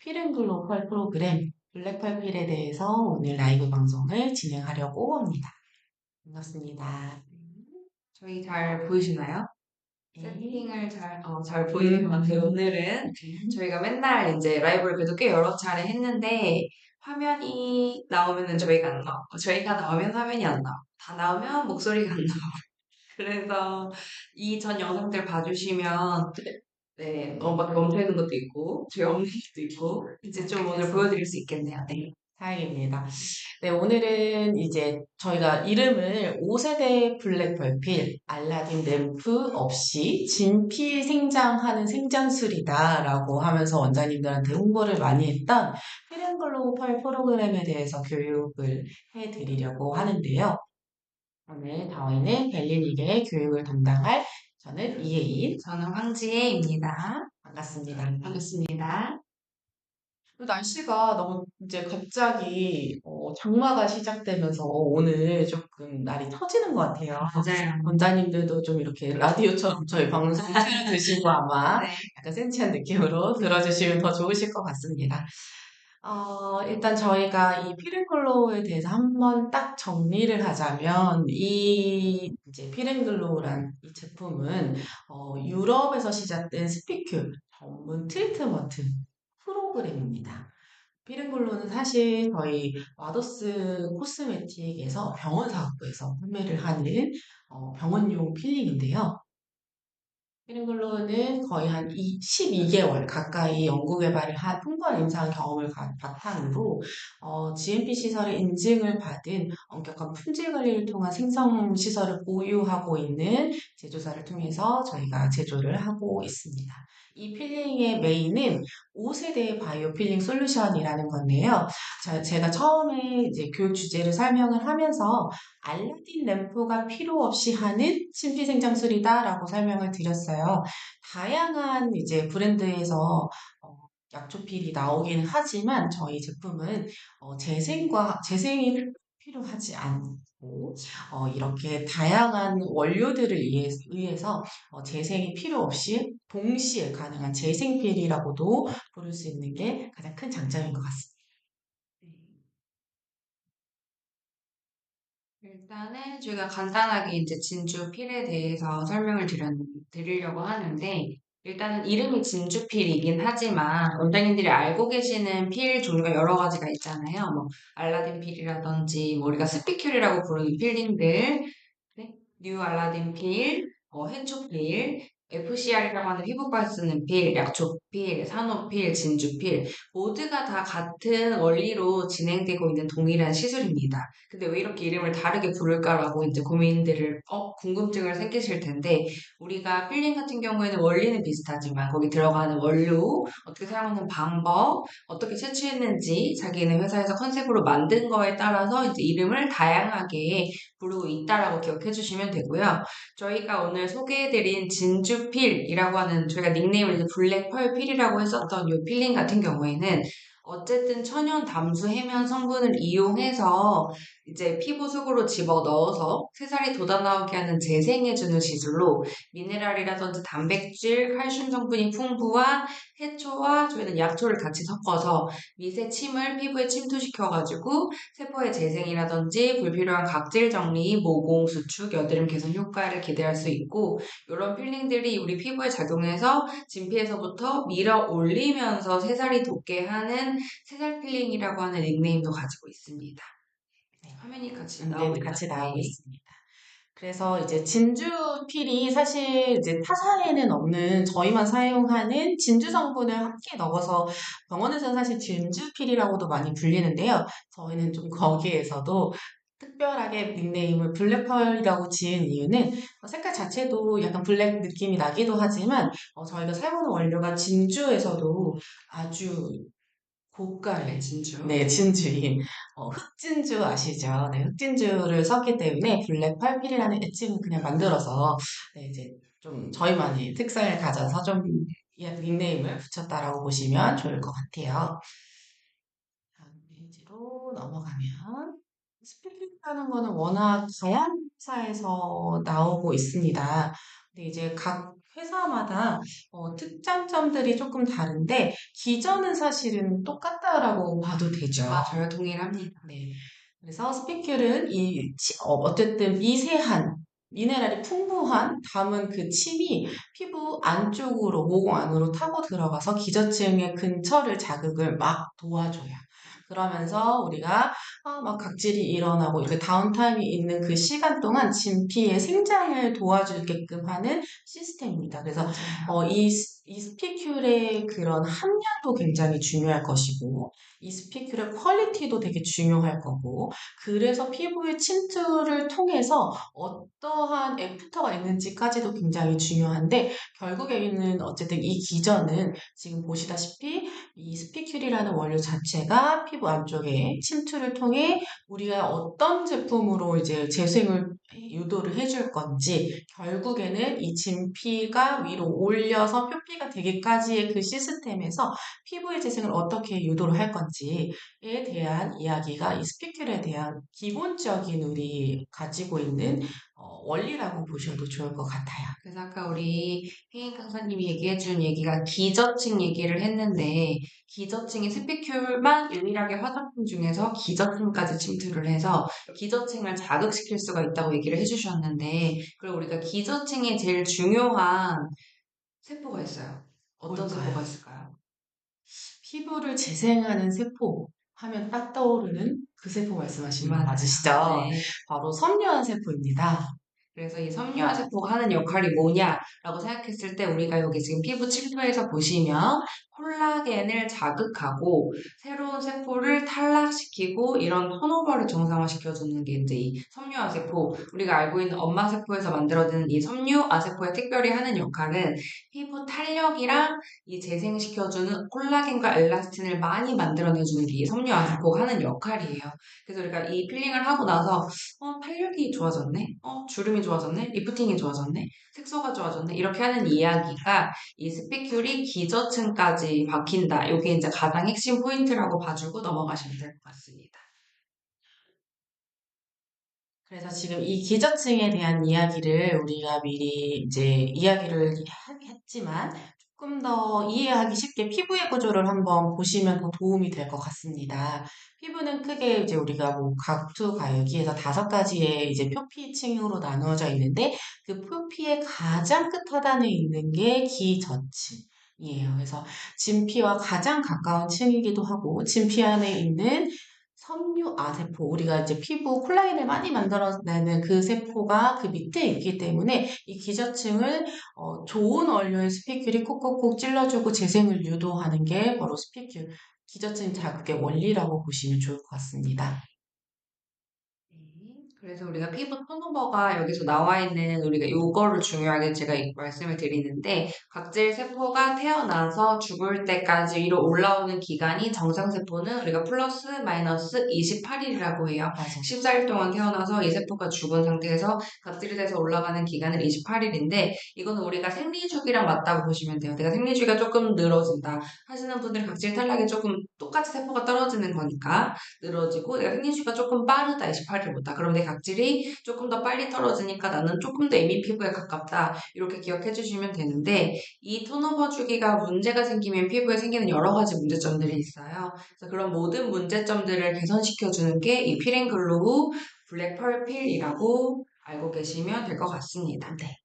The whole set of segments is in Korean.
필앤글로벌 프로그램 블랙펄필에 대해서 오늘 라이브 방송을 진행하려고 합니다. 반갑습니다. 저희 잘 보이시나요? 네. 세팅을 잘 보이는 것 같아요. 오늘은 저희가 맨날 이제 라이브를 그래도 꽤 여러 차례 했는데 화면이 나오면은 저희가 안 나오고 저희가 나오면 화면이 안 나오고 다 나오면 목소리가 안 나오고 그래서 이 전 영상들 봐주시면 네, 너무 막 멈춰 있는 것도 있고 저희 없는 것도 있고 이제 좀 오늘 보여드릴 수 있겠네요. 네. 다행입니다. 네, 오늘은 이제 저희가 이름을 5세대 블랙 벌필, 알라딘 램프 없이 진피 생장하는 생장술이다라고 하면서 원장님들한테 홍보를 많이 했던 필앤글로벌 프로그램에 대해서 교육을 해드리려고 하는데요. 오늘 저희는 벨리닉의 교육을 담당할 저는 이혜인. 저는 황지혜입니다. 반갑습니다. 반갑습니다. 날씨가 너무 이제 갑자기 장마가 시작되면서 오늘 조금 날이 터지는 것 같아요. 맞아요. 원장님들도 좀 이렇게 라디오처럼 저희 방송 들으시고 아마 네. 약간 센치한 느낌으로 들어주시면 더 좋으실 것 같습니다. 일단 저희가 이 피렌글로우에 대해서 한번 딱 정리를 하자면 이 이제 피렌글로우란 이 제품은 유럽에서 시작된 스피큘 전문 트리트먼트 프로그램입니다. 피렌글로우는 사실 저희 와더스 코스메틱에서 병원 사업부에서 판매를 하는 병원용 필링인데요. 피렌글로우는 거의 한 12개월 가까이 연구 개발을 한 풍부한 임상 경험을 바탕으로 GMP 시설의 인증을 받은 엄격한 품질 관리를 통한 생성 시설을 보유하고 있는 제조사를 통해서 저희가 제조를 하고 있습니다. 이 필링의 메인은 5세대 바이오 필링 솔루션이라는 건데요. 제가 처음에 이제 교육 주제를 설명을 하면서 알라딘 램프가 필요 없이 하는 심피생장술이다라고 설명을 드렸어요. 다양한 이제 브랜드에서 약초필이 나오기는 하지만 저희 제품은 재생이 필요하지 않고 이렇게 다양한 원료들을 의해서 재생이 필요 없이 동시에 가능한 재생필이라고도 부를 수 있는 게 가장 큰 장점인 것 같습니다. 일단은 저희가 간단하게 이제 진주 필에 대해서 설명을 드리려고 하는데, 일단은 이름이 진주 필이긴 하지만 원장님들이 알고 계시는 필 종류가 여러 가지가 있잖아요. 뭐 알라딘 필이라든지 뭐 우리가 스피큘이라고 부르는 필링들, 네? 뉴 알라딘 필, 해초 필, FCR이라고 하는 피부과에 쓰는 필, 약초 필, 산호 필, 진주 필 모두가 다 같은 원리로 진행되고 있는 동일한 시술입니다. 근데 왜 이렇게 이름을 다르게 부를까라고 이제 궁금증을 생기실 텐데, 우리가 필링 같은 경우에는 원리는 비슷하지만 거기 들어가는 원료, 어떻게 사용하는 방법, 어떻게 채취했는지 자기네 회사에서 컨셉으로 만든 거에 따라서 이제 이름을 다양하게 부르고 있다라고 기억해 주시면 되고요. 저희가 오늘 소개해드린 진주필이라고 하는 저희가 닉네임을 이제 블랙펄필이라고 했었던 이 필링 같은 경우에는 어쨌든 천연 담수 해면 성분을 이용해서 이제 피부 속으로 집어 넣어서 새살이 돋아나오게 하는 재생해주는 시술로 미네랄이라든지 단백질, 칼슘 성분이 풍부한 해초와 저희는 약초를 같이 섞어서 미세 침을 피부에 침투시켜가지고 세포의 재생이라든지 불필요한 각질 정리, 모공 수축, 여드름 개선 효과를 기대할 수 있고 이런 필링들이 우리 피부에 작용해서 진피에서부터 밀어 올리면서 새살이 돋게 하는 새살 필링이라고 하는 닉네임도 가지고 있습니다. 네, 화면이 같이 나오고 네, 있나요? 같이 나오고 네. 있습니다. 그래서 이제 진주필이 사실 이제 타사에는 없는 저희만 사용하는 진주 성분을 함께 넣어서 병원에서는 사실 진주필이라고도 많이 불리는데요. 저희는 좀 거기에서도 특별하게 닉네임을 블랙펄이라고 지은 이유는 색깔 자체도 약간 블랙 느낌이 나기도 하지만 저희가 사용하는 원료가 진주에서도 아주 네, 고가의 진주. 네, 진주인 흑진주 아시죠? 네, 흑진주를 썼기 때문에 블랙 팔필이라는 애칭을 그냥 만들어서 네, 이제 좀 저희만의 특성을 가져서 좀 닉네임을 붙였다라고 보시면 좋을 것 같아요. 다음 페이지로 넘어가면 스피릿하는 거는 워낙 다양사에서 나오고 있습니다. 근데 이제 각 회사마다 특장점들이 조금 다른데 기전은 사실은 똑같다라고 봐도 되죠. 맞아요. 동일합니다. 네. 그래서 스피큘은 어쨌든 미세한 미네랄이 풍부한 담은 그 침이 피부 안쪽으로 모공 안으로 타고 들어가서 기저층의 근처를 자극을 막 도와줘요. 그러면서 우리가 막 각질이 일어나고 이렇게 다운타임이 있는 그 시간 동안 진피의 생장을 도와주게끔 하는 시스템입니다. 그래서 맞아요. 이 스피큘의 그런 함량도 굉장히 중요할 것이고 이 스피큘의 퀄리티도 되게 중요할 거고, 그래서 피부의 침투를 통해서 어떠한 애프터가 있는지까지도 굉장히 중요한데, 결국에는 어쨌든 이 기전은 지금 보시다시피 이 스피큘이라는 원료 자체가 피부 안쪽에 침투를 통해 우리가 어떤 제품으로 이제 재생을 유도를 해줄 건지, 결국에는 이 진피가 위로 올려서 표피가 되기까지의 그 시스템에서 피부의 재생을 어떻게 유도를 할 건지에 대한 이야기가 이 스피큘에 대한 기본적인 우리 가지고 있는 원리라고 보셔도 좋을 것 같아요. 그래서 아까 우리 혜인 강사님이 얘기해준 얘기가 기저층 얘기를 했는데 기저층이 스피큘만 유일하게 화장품 중에서 기저층까지 침투를 해서 기저층을 자극시킬 수가 있다고 얘기를 해주셨는데 그리고 우리가 기저층에 제일 중요한 세포가 있어요. 어떤 세포가 뭘까요? 있을까요? 피부를 재생하는 세포 하면 딱 떠오르는 그 세포 말씀하시는 거 맞아요. 맞으시죠? 네. 바로 섬유화 세포입니다. 그래서 이 섬유화 세포가 하는 역할이 뭐냐라고 생각했을 때 우리가 여기 지금 피부 칠표에서 보시면 콜라겐을 자극하고 새로운 세포를 탈락시키고 이런 턴오버를 정상화시켜주는 게 이제 이 섬유화 세포. 우리가 알고 있는 엄마 세포에서 만들어지는 이 섬유화 세포에 특별히 하는 역할은 피부 탄력이랑 이 재생시켜주는 콜라겐과 엘라스틴을 많이 만들어내주는 게 이 섬유화 세포가 하는 역할이에요. 그래서 우리가 이 필링을 하고 나서 탄력이 좋아졌네? 주름이 좋아졌네? 리프팅이 좋아졌네? 색소가 좋아졌네? 이렇게 하는 이야기가 이 스피큘이 기저층까지 박힌다. 이게 이제 가장 핵심 포인트라고 봐주고 넘어가시면 될 것 같습니다. 그래서 지금 이 기저층에 대한 이야기를 우리가 미리 이제 이야기를 했지만 조금 더 이해하기 쉽게 피부의 구조를 한번 보시면 더 도움이 될 것 같습니다. 피부는 크게 이제 우리가 뭐 각투, 가유기에서 5가지의 이제 표피층으로 나누어져 있는데 그 표피의 가장 끝 하단에 있는 게 기저층이에요. 그래서 진피와 가장 가까운 층이기도 하고 진피 안에 있는 섬유아세포, 우리가 이제 피부 콜라겐을 많이 만들어내는 그 세포가 그 밑에 있기 때문에 이 기저층을 좋은 원료의 스피큘이 콕콕콕 찔러주고 재생을 유도하는 게 바로 스피큘, 기저층 자극의 원리라고 보시면 좋을 것 같습니다. 네. 그래서 우리가 피부 턴오버가 여기서 나와 있는 우리가 요거를 중요하게 제가 말씀을 드리는데 각질 세포가 태어나서 죽을 때까지 위로 올라오는 기간이 정상 세포는 우리가 플러스 마이너스 28일이라고 해요. 맞아. 14일 동안 태어나서 이 세포가 죽은 상태에서 각질이 돼서 올라가는 기간은 28일인데 이거는 우리가 생리주기랑 맞다고 보시면 돼요. 내가 생리주기가 조금 늘어진다 하시는 분들은 각질 탈락이 조금 똑같이 세포가 떨어지는 거니까 늘어지고 내가 생리주기가 조금 빠르다 28일보다 그럼 내 각질이 조금 더 빨리 떨어지니까 나는 조금 더 에미 피부에 가깝다 이렇게 기억해 주시면 되는데 이 턴오버 주기가 문제가 생기면 피부에 생기는 여러 가지 문제점들이 있어요. 그래서 그런 모든 문제점들을 개선시켜 주는 게 이 피렌글로우 블랙 펄필이라고 알고 계시면 될 것 같습니다. 네.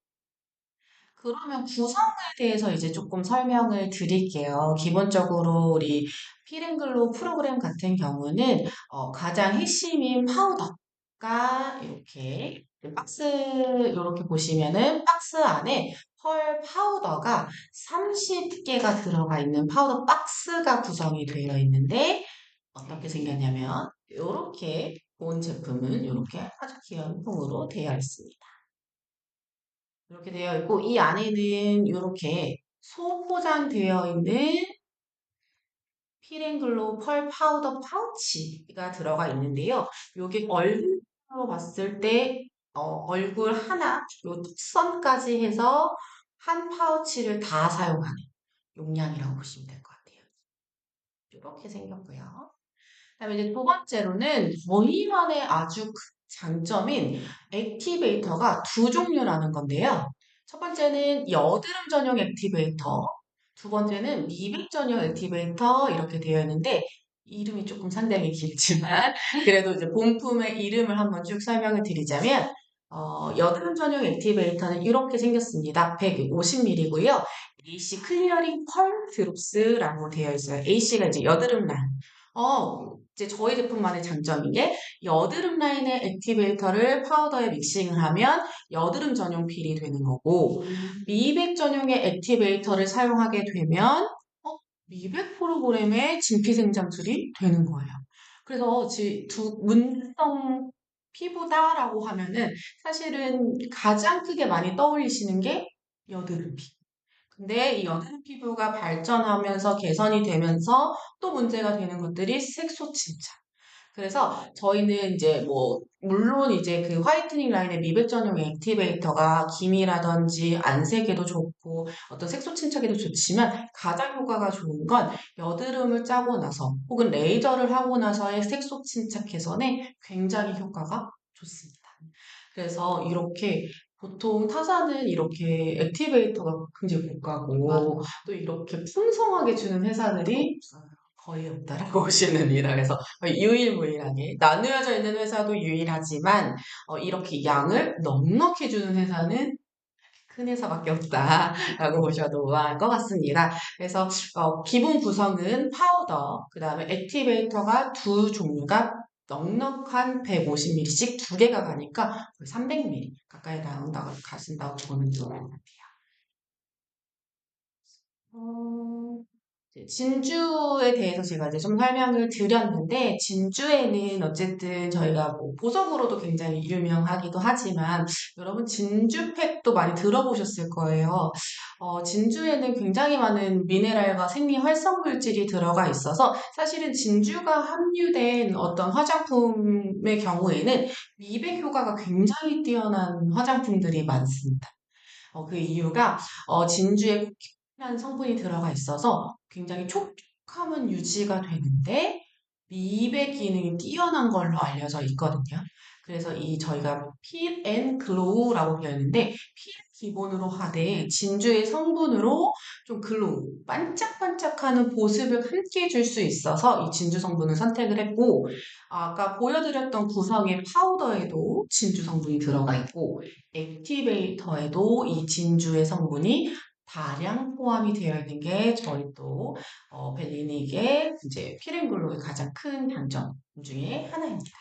그러면 구성에 대해서 이제 조금 설명을 드릴게요. 기본적으로 우리 피렌글로 프로그램 같은 경우는 가장 핵심인 파우더가 이렇게 박스 이렇게 보시면은 박스 안에 펄 파우더가 30개가 들어가 있는 파우더 박스가 구성이 되어 있는데 어떻게 생겼냐면 이렇게 본 제품은 이렇게 아주 귀여운 통으로 되어 있습니다. 이렇게 되어 있고 이 안에는 이렇게 소포장되어 있는 피렌글로 펄 파우더 파우치가 들어가 있는데요. 여기 얼굴로 봤을 때 얼굴 하나, 요 턱선까지 해서 한 파우치를 다 사용하는 용량이라고 보시면 될 것 같아요. 이렇게 생겼고요. 그다음에 이제 두 번째로는 저희만의 아주 큰 장점인 액티베이터가 두 종류라는 건데요. 첫 번째는 여드름 전용 액티베이터, 두 번째는 미백 전용 액티베이터 이렇게 되어 있는데 이름이 조금 상당히 길지만 그래도 이제 본품의 이름을 한번 쭉 설명을 드리자면 여드름 전용 액티베이터는 이렇게 생겼습니다. 150ml고요. AC 클리어링 펄 드롭스라고 되어 있어요. AC가 이제 여드름 라인. 이제 저희 제품만의 장점인 게 여드름 라인의 액티베이터를 파우더에 믹싱을 하면 여드름 전용 필이 되는 거고 미백 전용의 액티베이터를 사용하게 되면 미백 프로그램의 진피생장술이 되는 거예요. 그래서 두 문성 피부다라고 하면은 사실은 가장 크게 많이 떠올리시는 게 여드름 피. 근데 이 여드름 피부가 발전하면서 개선이 되면서 또 문제가 되는 것들이 색소 침착. 그래서 저희는 이제 뭐 물론 이제 그 화이트닝 라인의 미백 전용 액티베이터가 기미라든지 안색에도 좋고 어떤 색소 침착에도 좋지만 가장 효과가 좋은 건 여드름을 짜고 나서 혹은 레이저를 하고 나서의 색소 침착 개선에 굉장히 효과가 좋습니다. 그래서 이렇게 보통 타사는 이렇게 액티베이터가 굉장히 고가고 또 이렇게 풍성하게 주는 회사들이 거의 없다라고 보시면 됩니다. 그래서 유일무이하게 나누어져 있는 회사도 유일하지만 이렇게 양을 넉넉히 주는 회사는 큰 회사밖에 없다라고 보셔도 무방할 것 같습니다. 그래서 기본 구성은 파우더, 그 다음에 액티베이터가 두 종류가 넉넉한 150ml씩 두 개가 가니까 거의 300ml 가까이 나온다고 가신다고 보면 좋을 것 같아요. 어, 이제 진주에 대해서 제가 이제 좀 설명을 드렸는데, 진주에는 어쨌든 저희가 뭐 보석으로도 굉장히 유명하기도 하지만, 여러분 진주팩도 많이 들어보셨을 거예요. 진주에는 굉장히 많은 미네랄과 생리 활성 물질이 들어가 있어서, 사실은 진주가 함유된 어떤 화장품의 경우에는 미백 효과가 굉장히 뛰어난 화장품들이 많습니다. 그 이유가 진주에 코키라는 성분이 들어가 있어서 굉장히 촉촉함은 유지가 되는데 미백 기능이 뛰어난 걸로 알려져 있거든요. 그래서 이 저희가 필 앤 글로우라고 배웠는데 필 기본으로 하되 진주의 성분으로 좀 글로우 반짝반짝하는 보습을 함께 줄 수 있어서 이 진주 성분을 선택을 했고 아까 보여드렸던 구성의 파우더에도 진주 성분이 들어가 있고 액티베이터에도 이 진주의 성분이 다량 포함이 되어 있는 게 저희 또 벨리닉의 이제 피렌글로의 가장 큰 장점 중에 하나입니다.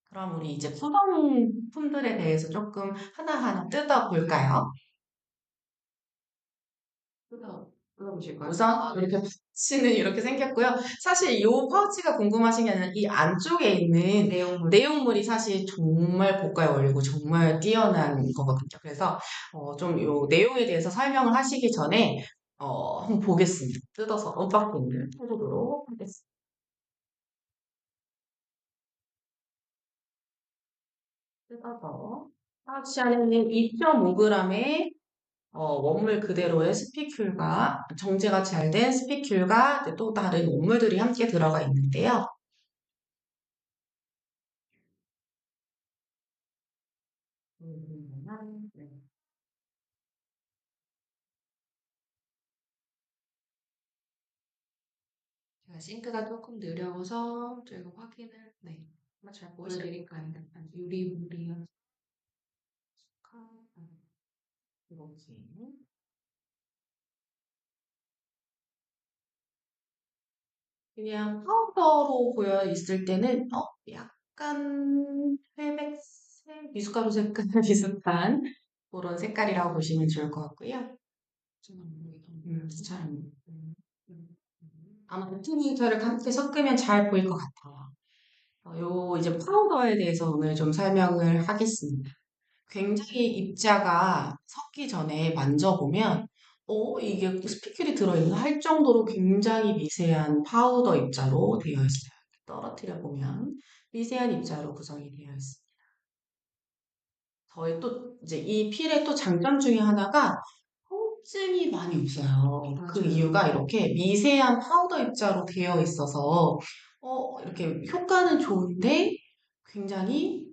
그럼 우리 이제 구성품들에 대해서 조금 하나하나 뜯어볼까요? 뜯어보실까요? 우선 이렇게 파우치는 이렇게 생겼고요. 사실 이 파우치가 궁금하신 게 아니라 이 안쪽에 있는 내용물이 사실 정말 고가의 원료고 정말 뛰어난 거거든요. 그래서 좀 이 내용에 대해서 설명을 하시기 전에 한번 보겠습니다. 뜯어서 언박싱을 해보도록 하겠습니다. 뜯어서 파우치 안에는 2.5g의 원물 그대로의 스피큘과 정제가 잘 된 스피큘과 또 다른 원물들이 함께 들어가 있는데요. 네. 제가 싱크가 조금 느려서 저희가 확인을 한번 잘 보여드릴까요? 약간 유리무리한 이렇게. 그냥 파우더로 보여 있을 때는 약간 회백색, 미숫가루 색깔 비슷한 그런 색깔이라고 보시면 좋을 것 같고요. 잘 안- 아마 알트미터를 함께 섞으면 잘 보일 것 같아요. 요 이제 파우더에 대해서 오늘 좀 설명을 하겠습니다. 굉장히 입자가 섞기 전에 만져보면 이게 스피큘이 들어있나 할 정도로 굉장히 미세한 파우더 입자로 되어 있어요. 떨어뜨려 보면 미세한 입자로 구성이 되어 있습니다. 저희 또 이제 이 필의 또 장점 중에 하나가 통증이 많이 없어요. 그 맞아요. 이유가 이렇게 미세한 파우더 입자로 되어 있어서 이렇게 효과는 좋은데 굉장히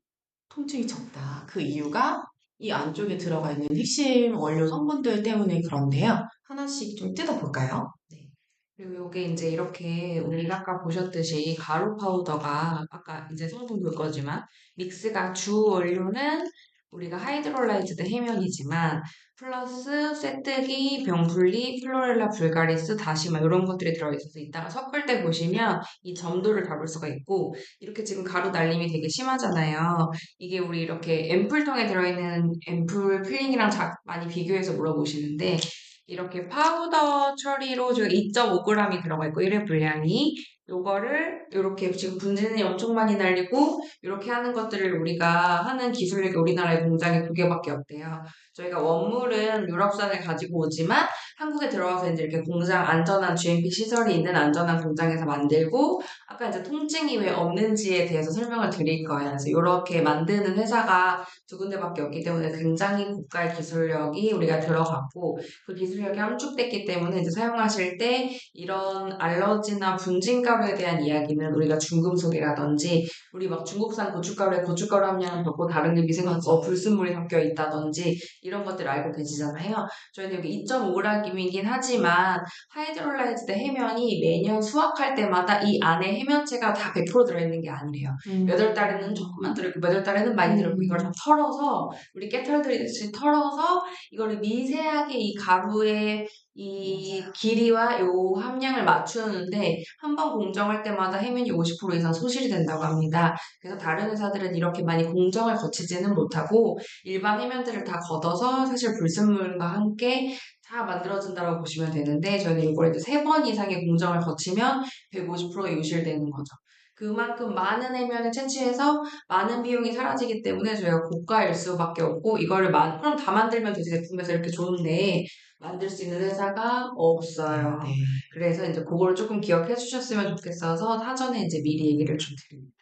통증이 적다. 그 이유가 이 안쪽에 들어가 있는 핵심 원료 성분들 때문에 그런데요. 하나씩 좀 뜯어볼까요? 네. 그리고 요게 이제 이렇게 우리 아까 보셨듯이 가루 파우더가 아까 이제 성분 볼 거지만 믹스가 주 원료는 우리가 하이드롤라이즈드 해면이지만 플러스 쇠뜨기, 병분리, 플로렐라 불가리스, 다시마 이런 것들이 들어있어서 이따가 섞을 때 보시면 이 점도를 잡을 수가 있고 이렇게 지금 가루 날림이 되게 심하잖아요. 이게 우리 이렇게 앰플통에 들어있는 앰플 필링이랑 많이 비교해서 물어보시는데 이렇게 파우더 처리로 지금 2.5g이 들어가 있고 1회 분량이 요거를 이렇게 지금 분진이 엄청 많이 날리고 이렇게 하는 것들을 우리가 하는 기술력이 우리나라에 공장에 2개밖에 없대요. 저희가 원물은 유럽산을 가지고 오지만 한국에 들어와서 이제 이렇게 공장 안전한 GMP 시설이 있는 안전한 공장에서 만들고 아까 이제 통증이 왜 없는지에 대해서 설명을 드릴 거예요. 그래서 이렇게 만드는 회사가 2군데밖에 없기 때문에 굉장히 고가의 기술력이 우리가 들어갔고 그 기술력이 함축됐기 때문에 이제 사용하실 때 이런 알러지나 분진가루에 대한 이야기는 우리가 중금속이라든지 우리 막 중국산 고춧가루에 고춧가루 함량은 적고 다른 게 맞아요. 불순물이 섞여 있다든지 이런 것들 알고 계시잖아요. 저희는 여기 2.5g이긴 하지만 하이드롤라이즈드 해면이 매년 수확할 때마다 이 안에 해면체가 다 100% 들어있는 게 아니래요. 몇 월 달에는 조금만 들어있고 몇 월 달에는 많이 들어있고 이걸 다 음, 털어서 우리 깨털 들이듯이 털어서 이거를 미세하게 이 가루의 이 맞아요. 길이와 요 함량을 맞추는데 한 번 공정할 때마다 해면이 50% 이상 소실이 된다고 합니다. 그래서 다른 회사들은 이렇게 많이 공정을 거치지는 못하고 일반 해면들을 다 걷어서 사실 불순물과 함께 다 만들어진다고 보시면 되는데 저희는 이걸 이제 3번 이상의 공정을 거치면 150% 유실되는 거죠. 그만큼 많은 해면을 채취해서 많은 비용이 사라지기 때문에 저희가 고가일 수밖에 없고 이거를 그럼 다 만들면 되지 제품에서 이렇게 좋은데 만들 수 있는 회사가 없어요. 없어요. 네. 그래서 이제 그거를 조금 기억해 주셨으면 좋겠어서 사전에 이제 미리 얘기를 좀 드립니다.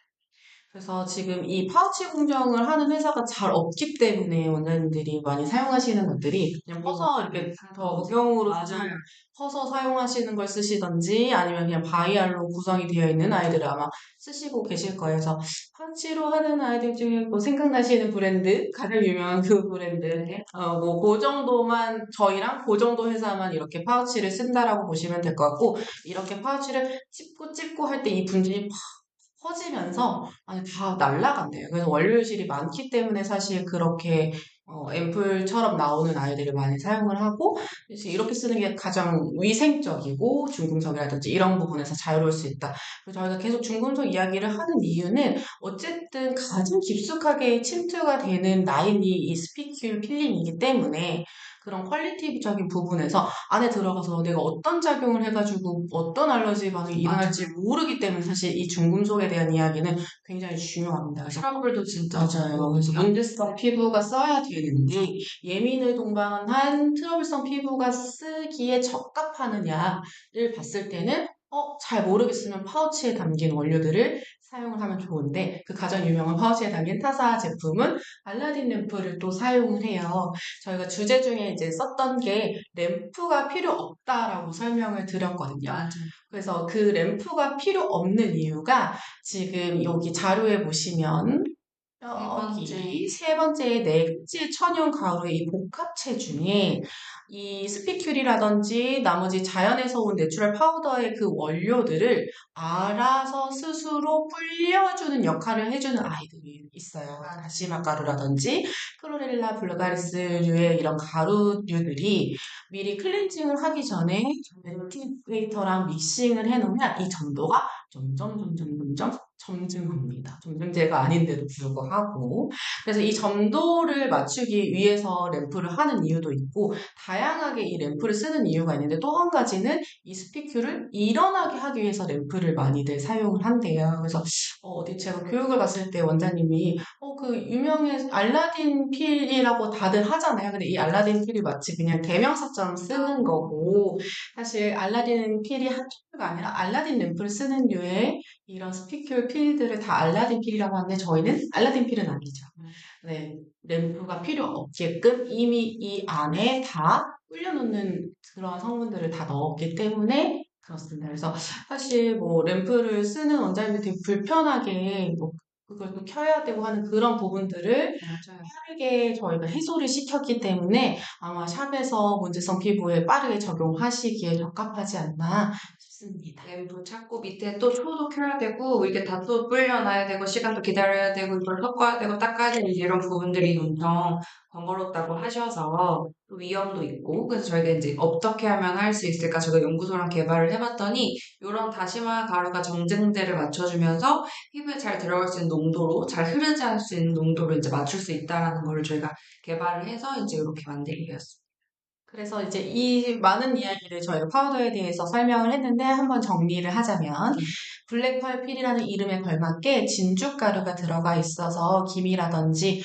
그래서 지금 이 파우치 공정을 하는 회사가 잘 없기 때문에 원장님들이 많이 사용하시는 것들이 그냥 퍼서 이렇게 덕용으로 그냥 맞아요. 퍼서 사용하시는 걸 쓰시던지 아니면 그냥 바이알로 구성이 되어 있는 아이들을 아마 쓰시고 계실 거예요. 그래서 파우치로 하는 아이들 중에 뭐 생각나시는 브랜드, 가장 유명한 그 브랜드, 네. 뭐 그 정도만 저희랑 그 정도 회사만 이렇게 파우치를 쓴다라고 보시면 될 것 같고 이렇게 파우치를 찝고 할 때 이 분진이 퍼지면서 아니 다 날라간대요. 그래서 원료실이 많기 때문에 사실 그렇게 앰플처럼 나오는 아이들을 많이 사용을 하고 그래서 이렇게 쓰는 게 가장 위생적이고 중금속이라든지 이런 부분에서 자유로울 수 있다. 그래서 저희가 계속 중금속 이야기를 하는 이유는 어쨌든 가장 깊숙하게 침투가 되는 라인이 이 스피큘 필링이기 때문에 그런 퀄리티적인 부분에서 안에 들어가서 내가 어떤 작용을 해가지고 어떤 알러지 반응이 일어날지 모르기 때문에 사실 이 중금속에 대한 이야기는 굉장히 중요합니다. 그래서 트러블도 진짜 맞아요. 많고 그래서 문제성 피부가 써야 되는데 예민을 동반한 트러블성 피부가 쓰기에 적합하느냐를 봤을 때는 잘 모르겠으면 파우치에 담긴 원료들을 사용을 하면 좋은데 그 가장 유명한 파우치에 담긴 타사 제품은 알라딘 램프를 또 사용을 해요. 저희가 주제 중에 이제 썼던 게 램프가 필요 없다라고 설명을 드렸거든요. 맞아요. 그래서 그 램프가 필요 없는 이유가 지금 여기 자료에 보시면 세 번째. 여기 세 번째, 네 번째 천연 가루의 이 복합체 중에 이 스피큘이라든지 나머지 자연에서 온 내추럴 파우더의 그 원료들을 알아서 스스로 불려주는 역할을 해주는 아이들이 있어요. 다시마 가루라든지 클로렐라 블루가리스류의 이런 가루류들이 미리 클렌징을 하기 전에 액티베이터랑 믹싱을 해놓으면 이 점도가 점점 점증합니다. 점증제가 아닌데도 불구하고. 그래서 이 점도를 맞추기 위해서 램프를 하는 이유도 있고, 다양하게 이 램프를 쓰는 이유가 있는데, 또 한 가지는 이 스피큐를 일어나게 하기 위해서 램프를 많이들 사용을 한대요. 그래서, 어디 제가 교육을 갔을 때 원장님이, 그 유명한 알라딘 필이라고 다들 하잖아요. 근데 이 알라딘 필이 마치 그냥 대명사처럼 쓰는 거고, 사실 알라딘 필이 한 종류가 아니라 알라딘 램프를 쓰는 류의 이런 스피큘 필들을 다 알라딘 필이라고 하는데 저희는 알라딘 필은 아니죠. 네, 램프가 필요 없게끔 이미 이 안에 다 불려놓는 그런 성분들을 다 넣었기 때문에 그렇습니다. 그래서 사실 뭐 램프를 쓰는 원장님들 되게 불편하게 뭐 그걸 또 켜야 되고 하는 그런 부분들을 맞아요. 빠르게 저희가 해소를 시켰기 때문에 아마 샵에서 문제성 피부에 빠르게 적용하시기에 적합하지 않나 싶습니다. 램프 찾고 밑에 또 초도 켜야 되고 이게 다 또 불려놔야 되고 시간도 기다려야 되고 이걸 섞어야 되고 닦아야 되는 이런 부분들이 엄청 번거롭다고 하셔서 또 위험도 있고 그래서 저희가 이제 어떻게 하면 할 수 있을까 저희가 연구소랑 개발을 해봤더니 이런 다시마 가루가 정제제를 맞춰주면서 피부에 잘 들어갈 수 있는 농도로 잘 흐르지 않을 수 있는 농도로 이제 맞출 수 있다라는 거를 저희가 개발을 해서 이제 이렇게 만들게 되었습니다. 그래서 이제 이 많은 이야기를 저희가 파우더에 대해서 설명을 했는데 한번 정리를 하자면 블랙펄 필이라는 이름에 걸맞게 진주가루가 들어가 있어서 기미라든지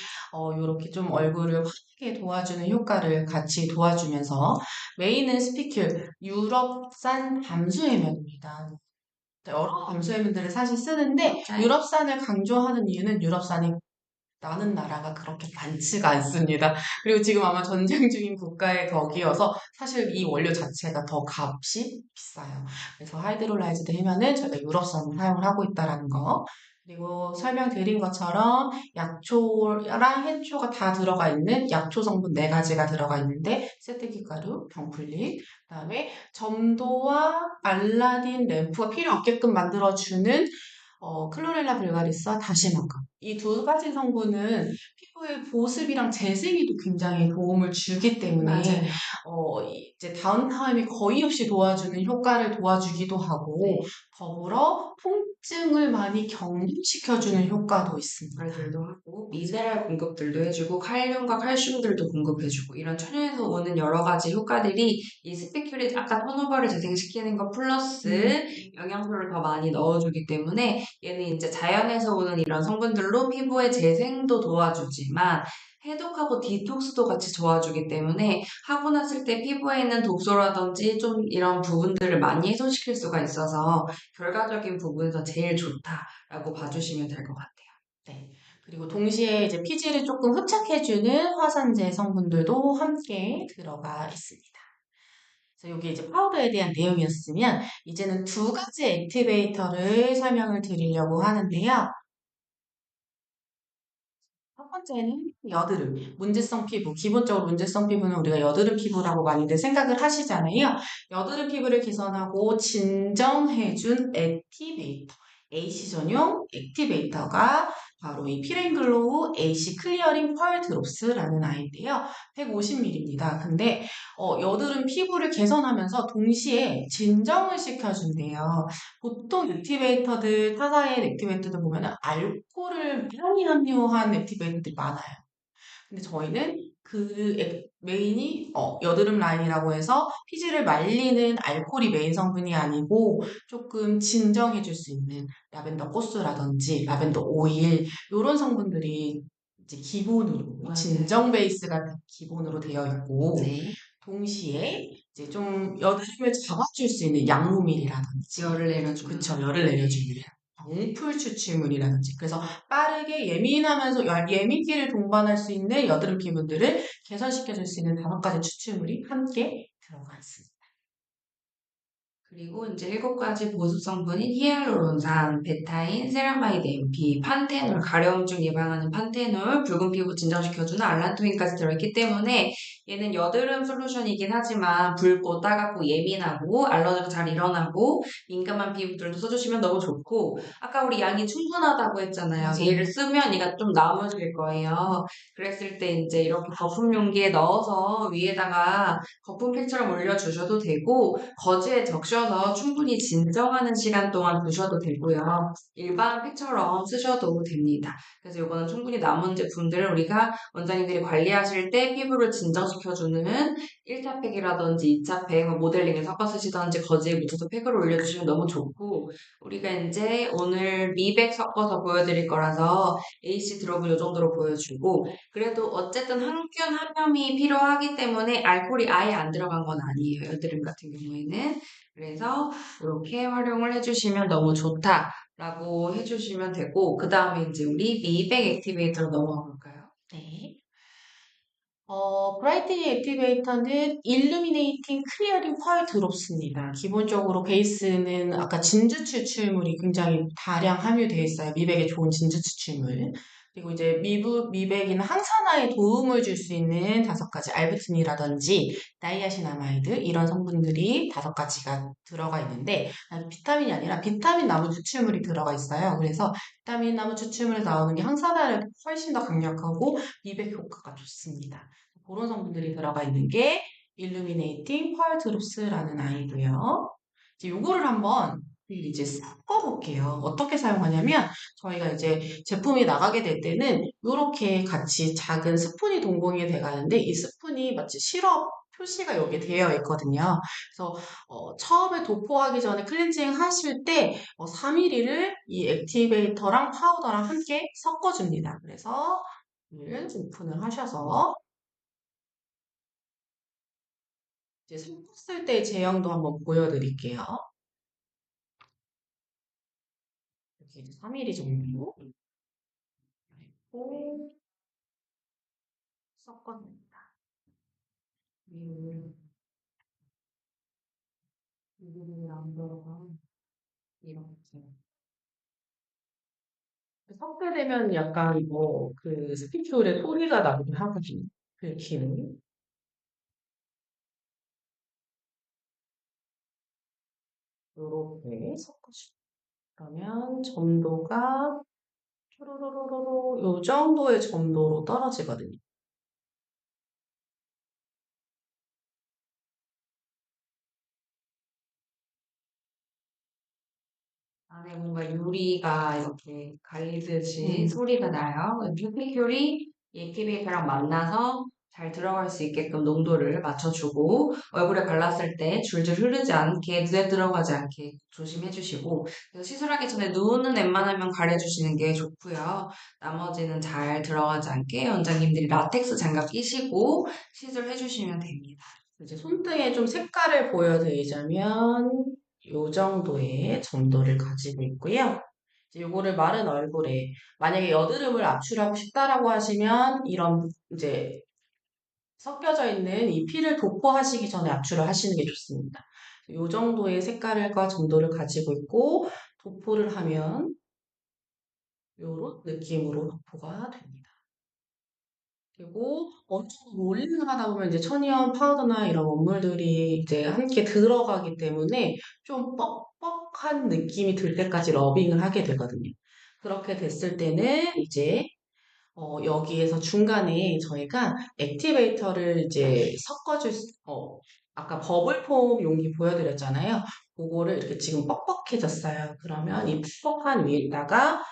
이렇게 좀 얼굴을 환하게 도와주는 효과를 같이 도와주면서 메인은 스피큘 유럽산 담수해면입니다. 여러 담수해면들을 사실 쓰는데 맞아요. 유럽산을 강조하는 이유는 유럽산이 나는 나라가 그렇게 많지가 않습니다. 그리고 지금 아마 전쟁 중인 국가의 덕이어서 사실 이 원료 자체가 더 값이 비싸요. 그래서 하이드롤라이즈드 해면은 저희가 유럽산을 사용을 하고 있다라는 거. 그리고 설명드린 것처럼 약초랑 해초가 다 들어가 있는 약초 성분 네 가지가 들어가 있는데 세트기 가루, 병풀립, 그다음에 점도와 알라딘 램프가 필요 없게끔 만들어주는 클로렐라 불가리스와 다시마금. 이 두 가지 성분은 피부의 보습이랑 재생에도 굉장히 도움을 주기 때문에, 맞아요. 이제 다운타임이 거의 없이 도와주는 효과를 도와주기도 하고, 네. 더불어 통증을 많이 경감시켜주는 효과도 있습니다. 역할들도 하고 미네랄 공급들도 해주고 칼륨과 칼슘들도 공급해주고 이런 천연에서 오는 여러 가지 효과들이 이 스피‌큘이 아까 턴오버를 재생시키는 것 플러스 영양소를 더 많이 넣어주기 때문에 얘는 이제 자연에서 오는 이런 성분들로 피부의 재생도 도와주지만 해독하고 디톡스도 같이 도와주기 때문에 하고 났을 때 피부에 있는 독소라든지 좀 이런 부분들을 많이 해소시킬 수가 있어서 결과적인 부분에서 제일 좋다라고 봐주시면 될 것 같아요. 네. 그리고 동시에 이제 피지를 조금 흡착해주는 화산재 성분들도 함께 들어가 있습니다. 그래서 여기 이제 파우더에 대한 내용이었으면 이제는 두 가지 액티베이터를 설명을 드리려고 하는데요. 첫 번째는 여드름, 문제성 피부. 기본적으로 문제성 피부는 우리가 여드름 피부라고 많이들 생각을 하시잖아요. 여드름 피부를 개선하고 진정해준 액티베이터. AC 전용 액티베이터가 바로 이 피렌글로우 AC 클리어링 펄 드롭스라는 아이인데요. 150ml입니다. 근데 여드름 피부를 개선하면서 동시에 진정을 시켜준대요. 보통 액티베이터들, 타사의 액티베이터들 보면 알코올을 많이 함유한 액티베이터들이 많아요. 근데 저희는 메인이 여드름 라인이라고 해서 피지를 말리는 알코올이 메인 성분이 아니고 조금 진정해줄 수 있는 라벤더 꽃수라든지 라벤더 오일 이런 성분들이 이제 기본으로 맞아요. 진정 베이스가 기본으로 되어 있고 네. 동시에 이제 좀 여드름을 잡아줄 수 있는 약모밀이라든지 열을 내려주는. 그쵸 열을 내려주는 병풀 추출물이라든지 그래서 빠르게 예민하면서 예민기를 동반할 수 있는 여드름 피부들을 개선시켜줄 수 있는 다섯 가지 추출물이 함께 들어가 있습니다. 그리고 이제 7가지 보습 성분인 히알루론산, 베타인, 세라마이드 MP, 판테놀, 가려움증 예방하는 판테놀, 붉은 피부 진정시켜주는 알란토인까지 들어있기 때문에 얘는 여드름 솔루션이긴 하지만 붉고 따갑고 예민하고 알러지가 잘 일어나고 민감한 피부들도 써주시면 너무 좋고 아까 우리 양이 충분하다고 했잖아요. 맞아요. 얘를 쓰면 얘가 좀 남으실 거예요. 그랬을 때 이제 이렇게 거품 용기에 넣어서 위에다가 거품팩처럼 올려주셔도 되고 거즈에 적셔서 충분히 진정하는 시간 동안 두셔도 되고요. 일반 팩처럼 쓰셔도 됩니다. 그래서 이거는 충분히 남은 제품들을 우리가 원장님들이 관리하실 때 피부를 진정시켜주는 1차 팩이라든지 2차 팩, 모델링에 섞어 쓰시던지 거즈에 묻혀서 팩으로 올려주시면 너무 좋고 우리가 이제 오늘 미백 섞어서 보여드릴 거라서 AC 드롭은 이 정도로 보여주고 그래도 어쨌든 항균 함염이 필요하기 때문에 알코올이 아예 안 들어간 건 아니에요. 여드름 같은 경우에는. 그래서 이렇게 활용을 해주시면 너무 좋다라고 해주시면 되고 그 다음에 이제 우리 미백 액티베이터로 넘어가 볼까요? 네. 브라이트닝 액티베이터는 일루미네이팅 클리어링 펄 드롭스입니다. 기본적으로 베이스는 아까 진주 추출물이 굉장히 다량 함유되어 있어요. 미백에 좋은 진주 추출물. 그리고 이제 미백이나 항산화에 도움을 줄 수 있는 다섯 가지 알부틴이라든지 나이아신아마이드 이런 성분들이 다섯 가지가 들어가 있는데 비타민이 아니라 비타민 나무 추출물이 들어가 있어요. 그래서 비타민 나무 추출물에 나오는 게 항산화를 훨씬 더 강력하고 미백 효과가 좋습니다. 그런 성분들이 들어가 있는 게 일루미네이팅 펄 드롭스라는 아이고요. 이제 요거를 한번 이제 섞어볼게요. 어떻게 사용하냐면 저희가 이제 제품이 나가게 될 때는 이렇게 같이 작은 스푼이 동봉이 돼가는데 이 스푼이 마치 시럽 표시가 여기 되어 있거든요. 그래서 처음에 도포하기 전에 클렌징 하실 때 4ml를 이 액티베이터랑 파우더랑 함께 섞어줍니다. 그래서 오픈을 하셔서 이제 섞었을 때 제형도 한번 보여드릴게요. 이렇게 이제 3mm 정도 넣고 섞어줍니다. 위를 안 들어가 이렇게 섞게 되면 약간 그 스피큘의 소리가 나기도 하거든요. 긁히는 이렇게 섞어줍니다. 그러면 점도가 초로로로로 요 정도의 점도로 떨어지거든요. 안에 뭔가 유리가 이렇게 갈리듯이 음. 소리가 나요. 뮤피큐리 액티베이터랑 만나서 잘 들어갈 수 있게끔 농도를 맞춰주고 얼굴에 발랐을 때 줄줄 흐르지 않게 눈에 들어가지 않게 조심해 주시고 그래서 시술하기 전에 누우는 웬만하면 가려주시는 게 좋고요. 나머지는 잘 들어가지 않게 원장님들이 라텍스 장갑 끼시고 시술해 주시면 됩니다. 이제 손등에 좀 색깔을 보여드리자면 요 정도의 점도를 가지고 있고요. 이제 요거를 마른 얼굴에 만약에 여드름을 압출하고 싶다라고 하시면 이런 이제 섞여져 있는 이 피를 도포하시기 전에 압출을 하시는 게 좋습니다. 요 정도의 색깔과 점도를 가지고 있고 도포를 하면 요런 느낌으로 도포가 됩니다. 그리고 어느 정도 롤링을 하다 보면 이제 천이염 파우더나 이런 원물들이 이제 함께 들어가기 때문에 좀 뻑뻑한 느낌이 들 때까지 러빙을 하게 되거든요. 그렇게 됐을 때는 이제 여기에서 중간에 저희가 액티베이터를 이제 아까 버블폼 용기 보여드렸잖아요. 그거를 이렇게 지금 뻑뻑해졌어요. 그러면 이 뻑뻑한 위에다가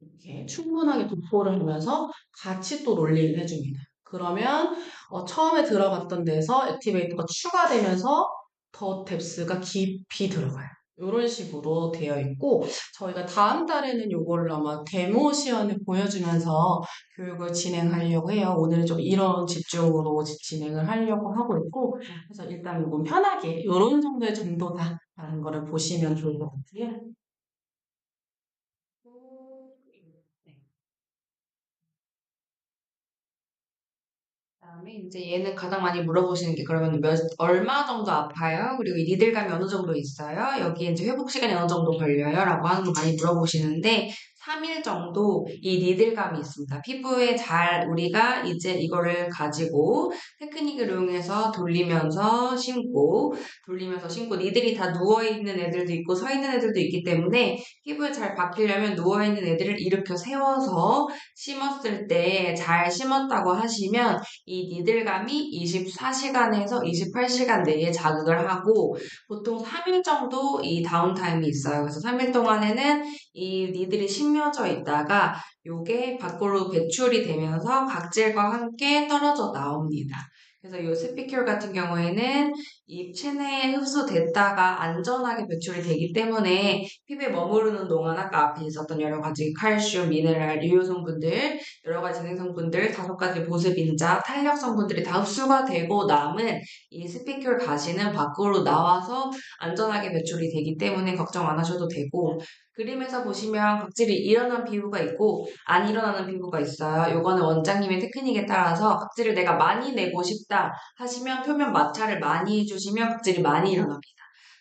이렇게 충분하게 도포를 하면서 같이 또 롤링을 해줍니다. 그러면 처음에 들어갔던 데서 액티베이터가 추가되면서 더 뎁스가 깊이 들어가요. 이런 식으로 되어 있고 저희가 다음 달에는 요거를 아마 데모 시연을 보여주면서 교육을 진행하려고 해요. 오늘은 좀 이런 집중으로 진행을 하려고 하고 있고 그래서 일단 이건 편하게 이런 정도의 정도다라는 거를 보시면 좋을 것 같아요. 네. 그다음에 이제 얘는 가장 많이 물어보시는 게 그러면 얼마 정도 아파요? 그리고 이 니들감이 어느 정도 있어요? 여기에 이제 회복 시간이 어느 정도 걸려요? 라고 하는 거 많이 물어보시는데 3일 정도 이 니들감이 있습니다. 피부에 잘 우리가 이제 이거를 가지고 테크닉을 이용해서 돌리면서 신고 니들이 다 누워있는 애들도 있고 서 있는 애들도 있기 때문에 피부에 잘 박히려면 누워있는 애들을 일으켜 세워서 심었을 때 잘 심었다고 하시면 이 니들감이 24시간에서 28시간 내에 자극을 하고 보통 3일 정도 이 다운타임이 있어요. 그래서 3일 동안에는 이 니들이 심겨져 있다가 요게 밖으로 배출이 되면서 각질과 함께 떨어져 나옵니다. 그래서 이 스피큘 같은 경우에는 이 체내에 흡수됐다가 안전하게 배출이 되기 때문에 피부에 머무르는 동안 아까 앞에 있었던 여러 가지 칼슘, 미네랄, 유효 성분들 여러 가지 진행 성분들, 다섯 가지 보습 인자, 탄력 성분들이 다 흡수가 되고 남은 이 스피큘 가시는 밖으로 나와서 안전하게 배출이 되기 때문에 걱정 안 하셔도 되고 그림에서 보시면 각질이 일어난 피부가 있고 안 일어나는 피부가 있어요. 요거는 원장님의 테크닉에 따라서 각질을 내가 많이 내고 싶다 하시면 표면 마찰을 많이 해주시면 각질이 많이 일어납니다.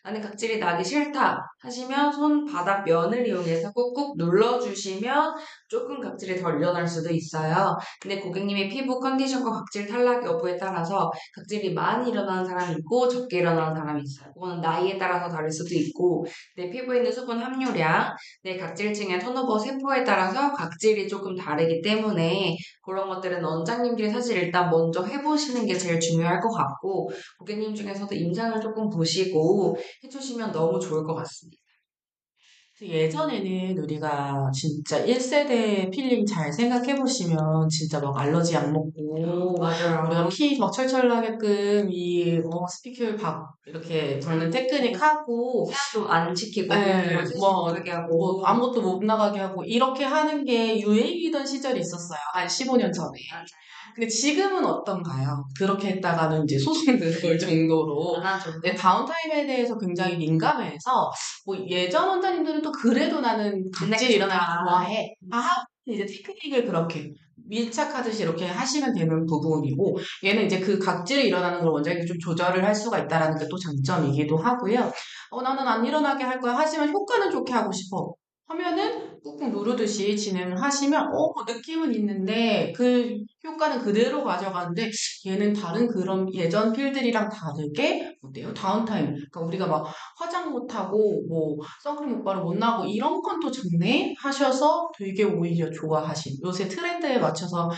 나는 각질이 나기 싫다 하시면 손바닥 면을 이용해서 꾹꾹 눌러주시면 조금 각질이 덜 일어날 수도 있어요. 근데 고객님의 피부 컨디션과 각질 탈락 여부에 따라서 각질이 많이 일어나는 사람이 있고 적게 일어나는 사람이 있어요. 그거는 나이에 따라서 다를 수도 있고 내 피부에 있는 수분 함유량, 내 각질층의 턴오버 세포에 따라서 각질이 조금 다르기 때문에 그런 것들은 원장님들이 사실 일단 먼저 해보시는 게 제일 중요할 것 같고 고객님 중에서도 임상을 조금 보시고 해주시면 너무 좋을 것 같습니다. 예전에는 우리가 진짜 1세대 필링 잘 생각해보시면 진짜 막 알러지 약 먹고 우리가 맞아요. 피 막 철철 나게끔 스피큘 박 이렇게 바르는 테크닉 하고 도 안 지키고 예, 세수 뭐, 못하게 뭐, 하고 아무것도 못 나가게 하고, 이렇게 하는 게 유행이던 시절이 있었어요. 한 15년 전에. 근데 지금은 어떤가요? 그렇게 했다가는 이제 소송 들어올 정도로. 안 하죠. 네, 다운타임에 대해서 굉장히 민감해서, 뭐, 예전 원장님들은 또 그래도 나는 각질 일어나면 좋아해. 이제 테크닉을 그렇게 밀착하듯이 이렇게 하시면 되는 부분이고, 얘는 이제 그 각질이 일어나는 걸 원장님이 좀 조절을 할 수가 있다는 게 또 장점이기도 하고요. 나는 안 일어나게 할 거야. 하지만 효과는 좋게 하고 싶어. 하면은 꾹꾹 누르듯이 진행을 하시면, 느낌은 있는데, 그 효과는 그대로 가져가는데, 얘는 다른 그런 예전 필들이랑 다르게, 어때요? 다운타임. 그러니까 우리가 막 화장 못하고, 뭐, 선크림 못 바르고 못 나고, 이런 건 또 좋네? 하셔서 되게 오히려 좋아하신, 요새 트렌드에 맞춰서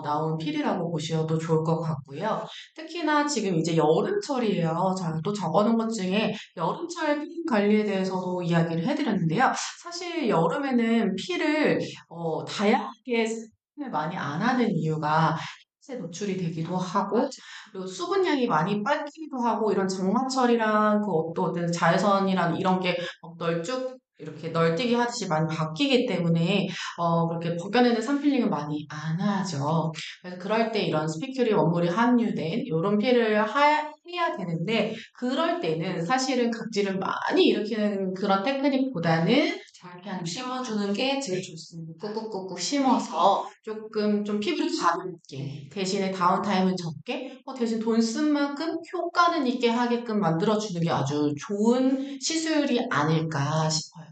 나온 필이라고 보셔도 좋을 것 같고요. 특히나 지금 이제 여름철이에요. 자, 또 적어놓은 것 중에 여름철 피부 관리에 대해서도 이야기를 해드렸는데요. 사실 여름에는 피를 다양하게 세팅을 많이 안 하는 이유가 햇빛에 노출이 되기도 하고 그리고 수분량이 많이 빠지기도 하고 이런 장마철이랑 그 어떤 자외선이랑 이런 게 널쭉 이렇게 널뛰기 하듯이 많이 바뀌기 때문에 그렇게 벗겨내는 산필링을 많이 안 하죠. 그래서 그럴 때 이런 스피‌큐리 원물이 함유된 이런 피를 해야 되는데 그럴 때는 사실은 각질을 많이 일으키는 그런 테크닉보다는 잘 그냥 심어주는 게 제일 좋습니다. 꾹꾹꾹꾹 심어서 조금 좀 피부를 가볍게 대신에 다운타임은 적게 대신 돈 쓴 만큼 효과는 있게 하게끔 만들어주는 게 아주 좋은 시술이 아닐까 싶어요.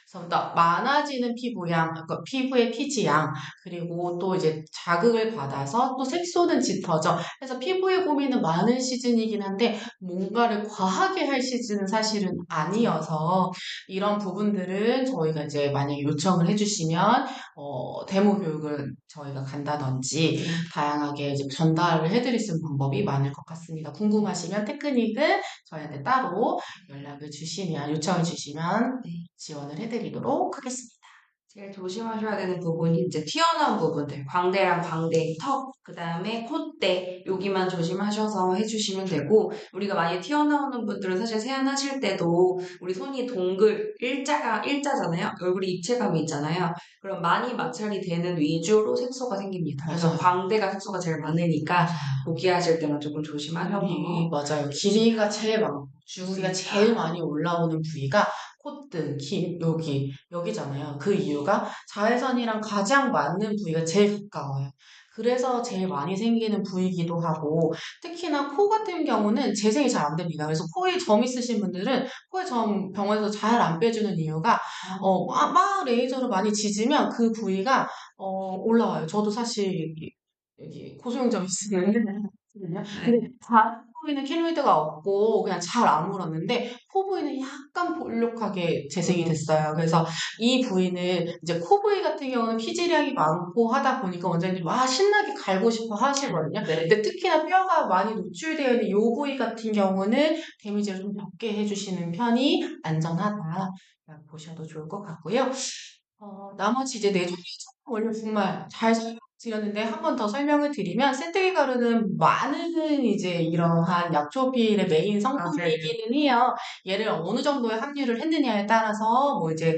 그래서 많아지는 피부양, 그러니까 피부의 피지양, 그리고 또 이제 자극을 받아서 또 색소는 짙어져. 그래서 피부에 고민은 많은 시즌이긴 한데 뭔가를 과하게 할 시즌은 사실은 아니어서 이런 부분들은 저희가 이제 만약에 요청을 해주시면 데모 교육을 저희가 간다든지 다양하게 이제 전달을 해드릴 수 있는 방법이 많을 것 같습니다. 궁금하시면 테크닉은 저희한테 따로 연락을 주시면 요청을 주시면 지원을 해드리도록 하겠습니다. 제일 조심하셔야 되는 부분이 이제 튀어나온 부분들, 광대랑 광대, 턱, 그 다음에 콧대, 여기만 조심하셔서 해주시면 되고, 우리가 많이 튀어나오는 분들은 사실 세안하실 때도 우리 손이 동글, 일자잖아요? 얼굴에 입체감이 있잖아요. 그럼 많이 마찰이 되는 위주로 색소가 생깁니다. 그래서 맞아요. 광대가 색소가 제일 많으니까 보기하실 때만 조금 조심하셔서. 맞아요. 길이가 제일 많고 주기가 제일 많이 올라오는 부위가 콧등, 여기잖아요. 그 이유가 자외선이랑 가장 맞는 부위가 제일 가까워요. 그래서 제일 많이 생기는 부위이기도 하고, 특히나 코 같은 경우는 재생이 잘 안 됩니다. 그래서 코에 점 있으신 분들은 코에 점 병원에서 잘 안 빼주는 이유가, 막 레이저로 많이 지지면 그 부위가, 올라와요. 저도 사실 여기 고소영점 있으면 근데 다 부위는 켈로이드가 없고 그냥 잘 안 물었는데 코 부위는 약간 볼록하게 재생이 됐어요. 그래서 이 부위는 이제 코 부위 같은 경우는 피지량이 많고 하다 보니까 원장님들이 와 신나게 갈고 싶어 하시거든요. 근데 특히나 뼈가 많이 노출되어 있는 이 부위 같은 경우는 데미지를 좀 적게 해주시는 편이 안전하다. 보셔도 좋을 것 같고요. 나머지 이제 내종의 원료 정말 잘 설명드렸는데 한 번 더 설명을 드리면 센트리 가루는 많은 이제 이러한 약초필의 메인 성분이기는 해요. 얘를 어느 정도의 함유를 했느냐에 따라서 뭐 이제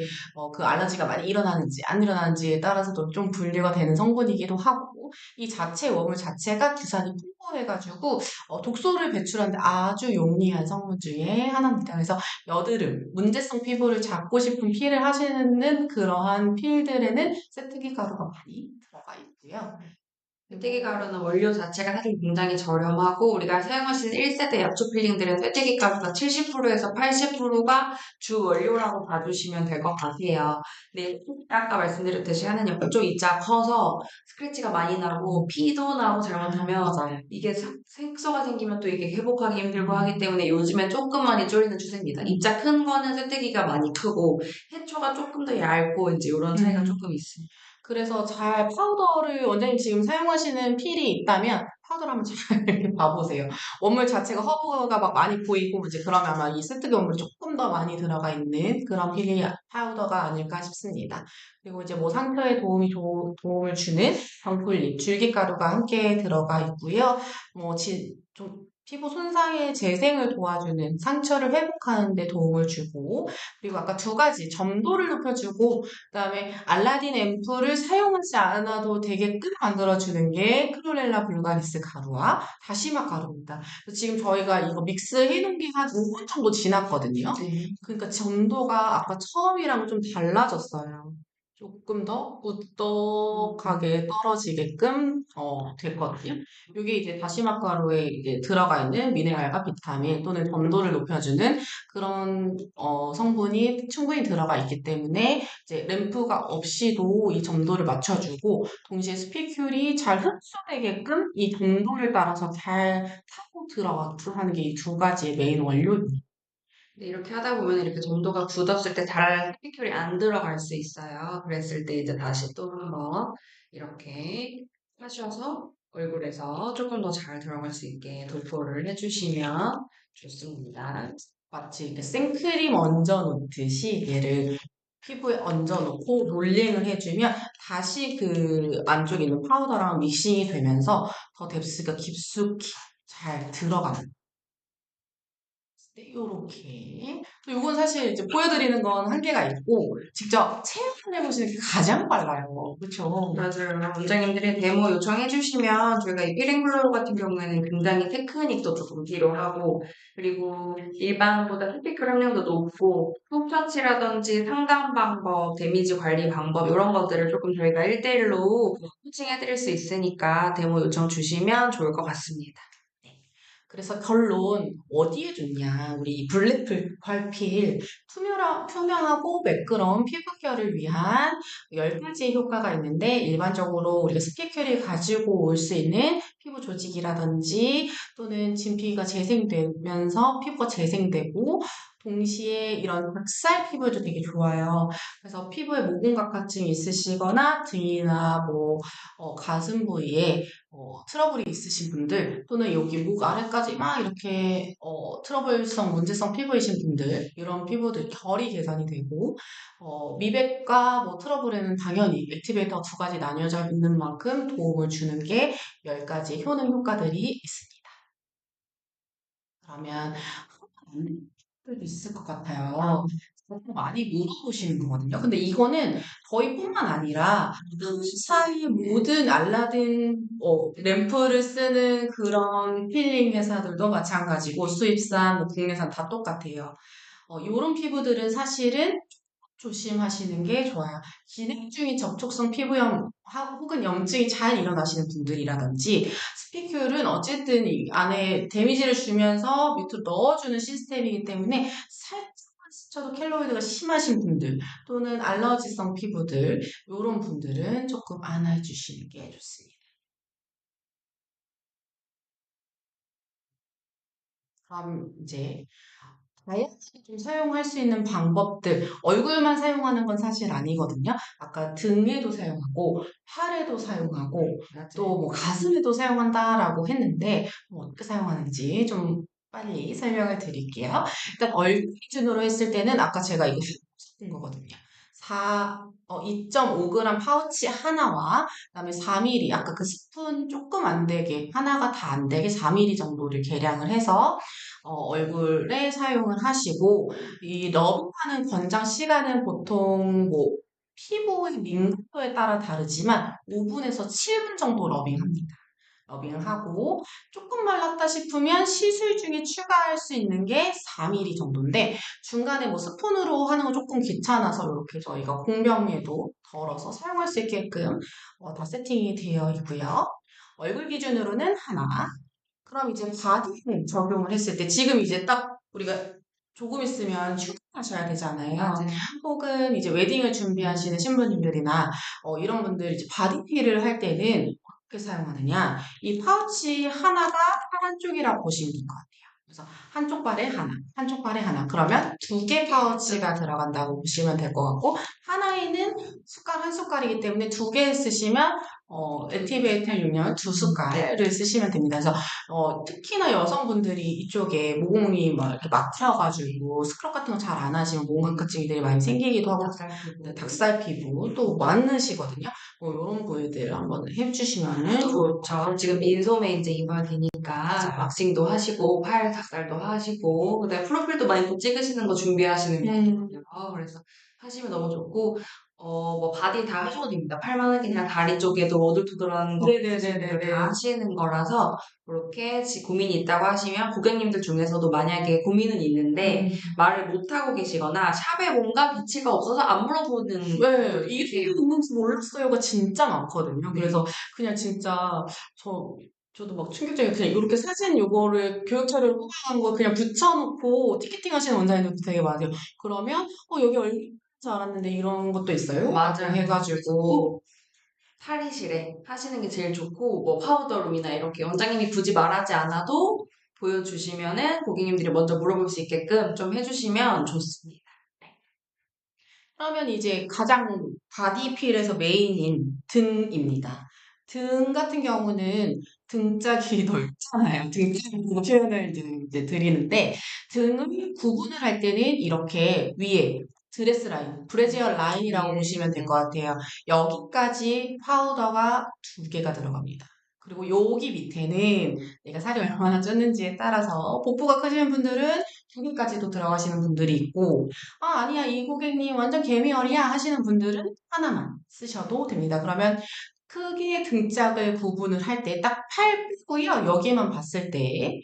그 알러지가 많이 일어나는지 안 일어나는지에 따라서도 좀 분류가 되는 성분이기도 하고 이 자체 워물 자체가 규산이 해가지고 독소를 배출하는데 아주 용이한 성분 중에 하나입니다. 그래서 여드름, 문제성 피부를 잡고 싶은 필을 하시는 그러한 필들에는 세트기 가루가 많이 들어가 있고요. 쇠뜨기 그리고 가루는 원료 자체가 사실 굉장히 저렴하고 우리가 사용하시는 1세대 약초 필링들은 쇠뜨기 가루가 70%에서 80%가 주 원료라고 봐주시면 될 것 같아요. 근데 아까 말씀드렸듯이 하는 역할 좀 입자가 커서 스크래치가 많이 나고 피도 나고 잘못하면 맞아요. 이게 색소가 생기면 또 이게 회복하기 힘들고 하기 때문에 요즘엔 조금 많이 줄이는 추세입니다. 입자 큰 거는 쇠뜨기가 많이 크고 해초가 조금 더 얇고 이제 이런 차이가 음. 조금 있습니다. 그래서 잘 파우더를 원장님 지금 사용하시는 필이 있다면 파우더를 한번 잘 이렇게 봐보세요. 원물 자체가 허브가 막 많이 보이고 이제 그러면 아마 이 세트기 원물이 조금 더 많이 들어가 있는 그런 필이 파우더가 아닐까 싶습니다. 그리고 이제 뭐 상표에 도움을 주는 병풀립, 줄기가루가 함께 들어가 있고요. 좀 피부 손상의 재생을 도와주는 상처를 회복하는 데 도움을 주고 그리고 아까 두 가지 점도를 높여주고 그다음에 알라딘 앰플을 사용하지 않아도 되게끔 만들어주는 게 클로렐라 불가리스 가루와 다시마 가루입니다. 그래서 지금 저희가 이거 믹스해 놓은 게 한 5분 정도 지났거든요. 네. 그러니까 점도가 아까 처음이랑 좀 달라졌어요. 조금 더 꾸덕하게 떨어지게끔 됐거든요. 이게 이제 다시마 가루에 이제 들어가 있는 미네랄과 비타민 또는 점도를 높여주는 그런 성분이 충분히 들어가 있기 때문에 이제 램프가 없이도 이 점도를 맞춰주고 동시에 스피큘이 잘 흡수되게끔 이 점도를 따라서 잘 타고 들어가게 하는 게 이 두 가지의 메인 원료입니다. 근데 이렇게 하다 보면 이렇게 점도가 굳었을 때 잘 스피큘이 안 들어갈 수 있어요. 그랬을 때 이제 다시 또 한번 이렇게 하셔서 얼굴에서 조금 더 잘 들어갈 수 있게 도포를 해주시면 좋습니다. 마치 이렇게 생크림 얹어 놓듯이 얘를 피부에 얹어 놓고 롤링을 해주면 다시 그 안쪽에 있는 파우더랑 믹싱이 되면서 더 뎁스가 깊숙이 잘 들어갑니다. 네, 요렇게. 요건 사실 이제 보여드리는 건 한계가 있고, 직접 체험을 해보시는 게 가장 빨라요. 그쵸? 맞아요. 원장님들이 데모 요청해주시면 저희가 이 피링글로우 같은 경우에는 굉장히 테크닉도 조금 필요하고 그리고 일반보다 스피클 함량도 높고 속 처치라든지 상담 방법, 데미지 관리 방법 이런 것들을 조금 저희가 1대1로 코칭해드릴 수 있으니까 데모 요청 주시면 좋을 것 같습니다. 그래서 결론 어디에 좋냐? 우리 블랙풀 활필 투명하고 매끄러운 피부결을 위한 10가지의 효과가 있는데 일반적으로 우리가 스피큘이 가지고 올 수 있는 피부 조직이라든지 또는 진피가 재생되면서 피부가 재생되고 동시에 이런 닭살 피부에도 되게 좋아요. 그래서 피부에 모공각화증이 있으시거나 등이나 가슴 부위에 트러블이 있으신 분들 또는 여기 목 아래까지 막 이렇게 트러블성 문제성 피부이신 분들 이런 피부들 결이 개선이 되고 미백과 트러블에는 당연히 액티베이터 두 가지 나뉘어져 있는 만큼 도움을 주는 게 10가지 효능 효과들이 있습니다. 그러면 분들도 있을 것 같아요. 많이 물어보시는 거거든요. 근데 이거는 저희뿐만 아니라 사이 모든 알라딘 램프를 쓰는 그런 필링 회사들도 마찬가지고 수입산, 국내산 다 똑같아요. 요런 피부들은 사실은 조심하시는 게 좋아요. 진행 중인 접촉성 피부염 혹은 염증이 잘 일어나시는 분들이라든지 스피큘은 어쨌든 이 안에 데미지를 주면서 밑으로 넣어주는 시스템이기 때문에 살짝만 스쳐도 켈로이드가 심하신 분들 또는 알러지성 피부들 이런 분들은 조금 안 해주시는 게 좋습니다. 그럼 이제 다이어트에 좀 사용할 수 있는 방법들, 얼굴만 사용하는 건 사실 아니거든요. 아까 등에도 사용하고, 팔에도 사용하고, 또 뭐 가슴에도 사용한다라고 했는데, 어떻게 사용하는지 좀 빨리 설명을 드릴게요. 일단 얼굴 기준으로 했을 때는 아까 제가 이거 쓴 거거든요. 2.5g 파우치 하나와 그다음에 4mm, 아까 그 스푼 조금 안 되게, 하나가 다 안 되게 4mm 정도를 계량을 해서 얼굴에 사용을 하시고 이 러브하는 권장 시간은 보통 피부의 민감도에 따라 다르지만 5분에서 7분 정도 러빙합니다. 러빙하고 조금 말랐다 싶으면 시술 중에 추가할 수 있는 게 4mm 정도인데 중간에 뭐 스푼으로 하는 거 조금 귀찮아서 이렇게 저희가 공병에도 덜어서 사용할 수 있게끔 다 세팅이 되어 있고요. 얼굴 기준으로는 하나. 그럼 이제 바디 적용을 했을 때 지금 이제 딱 우리가 조금 있으면 출근하셔야 되잖아요. 맞아요. 혹은 이제 웨딩을 준비하시는 신부님들이나 이런 분들 이제 바디필을 할 때는 어떻게 사용하느냐? 이 파우치 하나가 한쪽이라고 보시면 될 것 같아요. 그래서 한쪽 발에 하나, 한쪽 발에 하나. 그러면 두 개 파우치가 들어간다고 보시면 될 것 같고 하나에는 숟갈 한 숟갈이기 때문에 두 개 쓰시면 액티베이터 용량 두 숟갈을 쓰시면 됩니다. 그래서 특히나 여성분들이 이쪽에 모공이 막 이렇게 막혀가지고 스크럽 같은 거 잘 안 하시면 모공각질들이 많이 생기기도 하고 네, 닭살 피부 또 많으시거든요. 이런 부위들 한번 해주시면은 좋을 것 저 지금 민소매 이제 입어야 되니까 같아요. 왁싱도 하시고 팔 닭살도 하시고 그다음에 프로필도 많이 또 찍으시는 거 준비하시는 거거든요. 그래서 하시면 너무 좋고 뭐 바디 다 하셔도 됩니다. 팔만 하긴 그냥 다리 쪽에도 오돌토돌한 거 네네네네네. 다 하시는 거라서 그렇게 고민이 있다고 하시면 고객님들 중에서도 만약에 고민은 있는데 말을 못 하고 계시거나 샵에 뭔가 비치가 없어서 안 물어보는 네, 분들도 이게 계세요. 있는지 몰랐어요가 진짜 많거든요. 그래서 그냥 진짜 저도 막 충격적인 그냥 이렇게 사진 요거를 교육처를 뽑아간 거 그냥 붙여놓고 티켓팅 하시는 원장님들도 되게 많아요. 그러면 여기 얼마인 줄 알았는데 이런 것도 있어요? 맞아요. 해가지고 탈의실에 하시는 게 제일 좋고 뭐 파우더룸이나 이렇게 원장님이 굳이 말하지 않아도 보여주시면은 고객님들이 먼저 물어볼 수 있게끔 좀 해주시면 좋습니다. 그러면 이제 가장 바디필에서 메인인 등입니다. 등 같은 경우는 등짝이 넓잖아요. 등짝으로 표현을 이제 드리는데 등을 구분을 할 때는 이렇게 위에 드레스 라인, 브래지어 라인이라고 보시면 될 것 같아요. 여기까지 파우더가 두 개가 들어갑니다. 그리고 여기 밑에는 내가 살이 얼마나 쪘는지에 따라서 복부가 크시는 분들은 두 개까지도 들어가시는 분들이 있고 아니야, 이 고객님 완전 개미얼이야 하시는 분들은 하나만 쓰셔도 됩니다. 그러면 크게 등짝을 구분을 할 때 딱 팔 빼고요. 여기만 봤을 때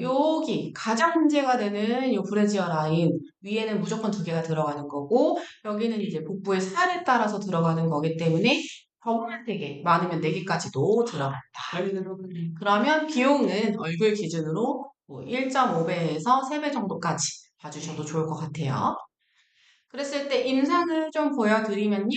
여기 가장 문제가 되는 요 브래지어 라인 위에는 무조건 두 개가 들어가는 거고 여기는 이제 복부의 살에 따라서 들어가는 거기 때문에 적으면 세 개, 많으면 네 개까지도 들어간다. 그러면 비용은 얼굴 기준으로 뭐 1.5배에서 3배 정도까지 봐주셔도 좋을 것 같아요. 그랬을 때 임상을 좀 보여드리면요.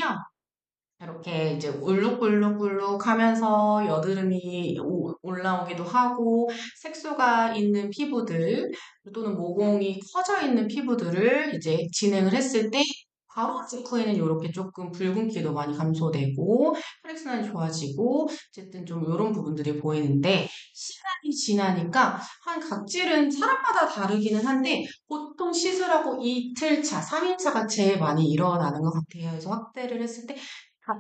이렇게 이제 울룩울룩울룩 하면서 여드름이 올라오기도 하고 색소가 있는 피부들 또는 모공이 커져 있는 피부들을 이제 진행을 했을 때 바로 직후에는 이렇게 조금 붉은기도 많이 감소되고 혈액순환이 좋아지고 어쨌든 좀 이런 부분들이 보이는데 시간이 지나니까 한 각질은 사람마다 다르기는 한데 보통 시술하고 이틀 차, 3일 차가 제일 많이 일어나는 것 같아요. 그래서 확대를 했을 때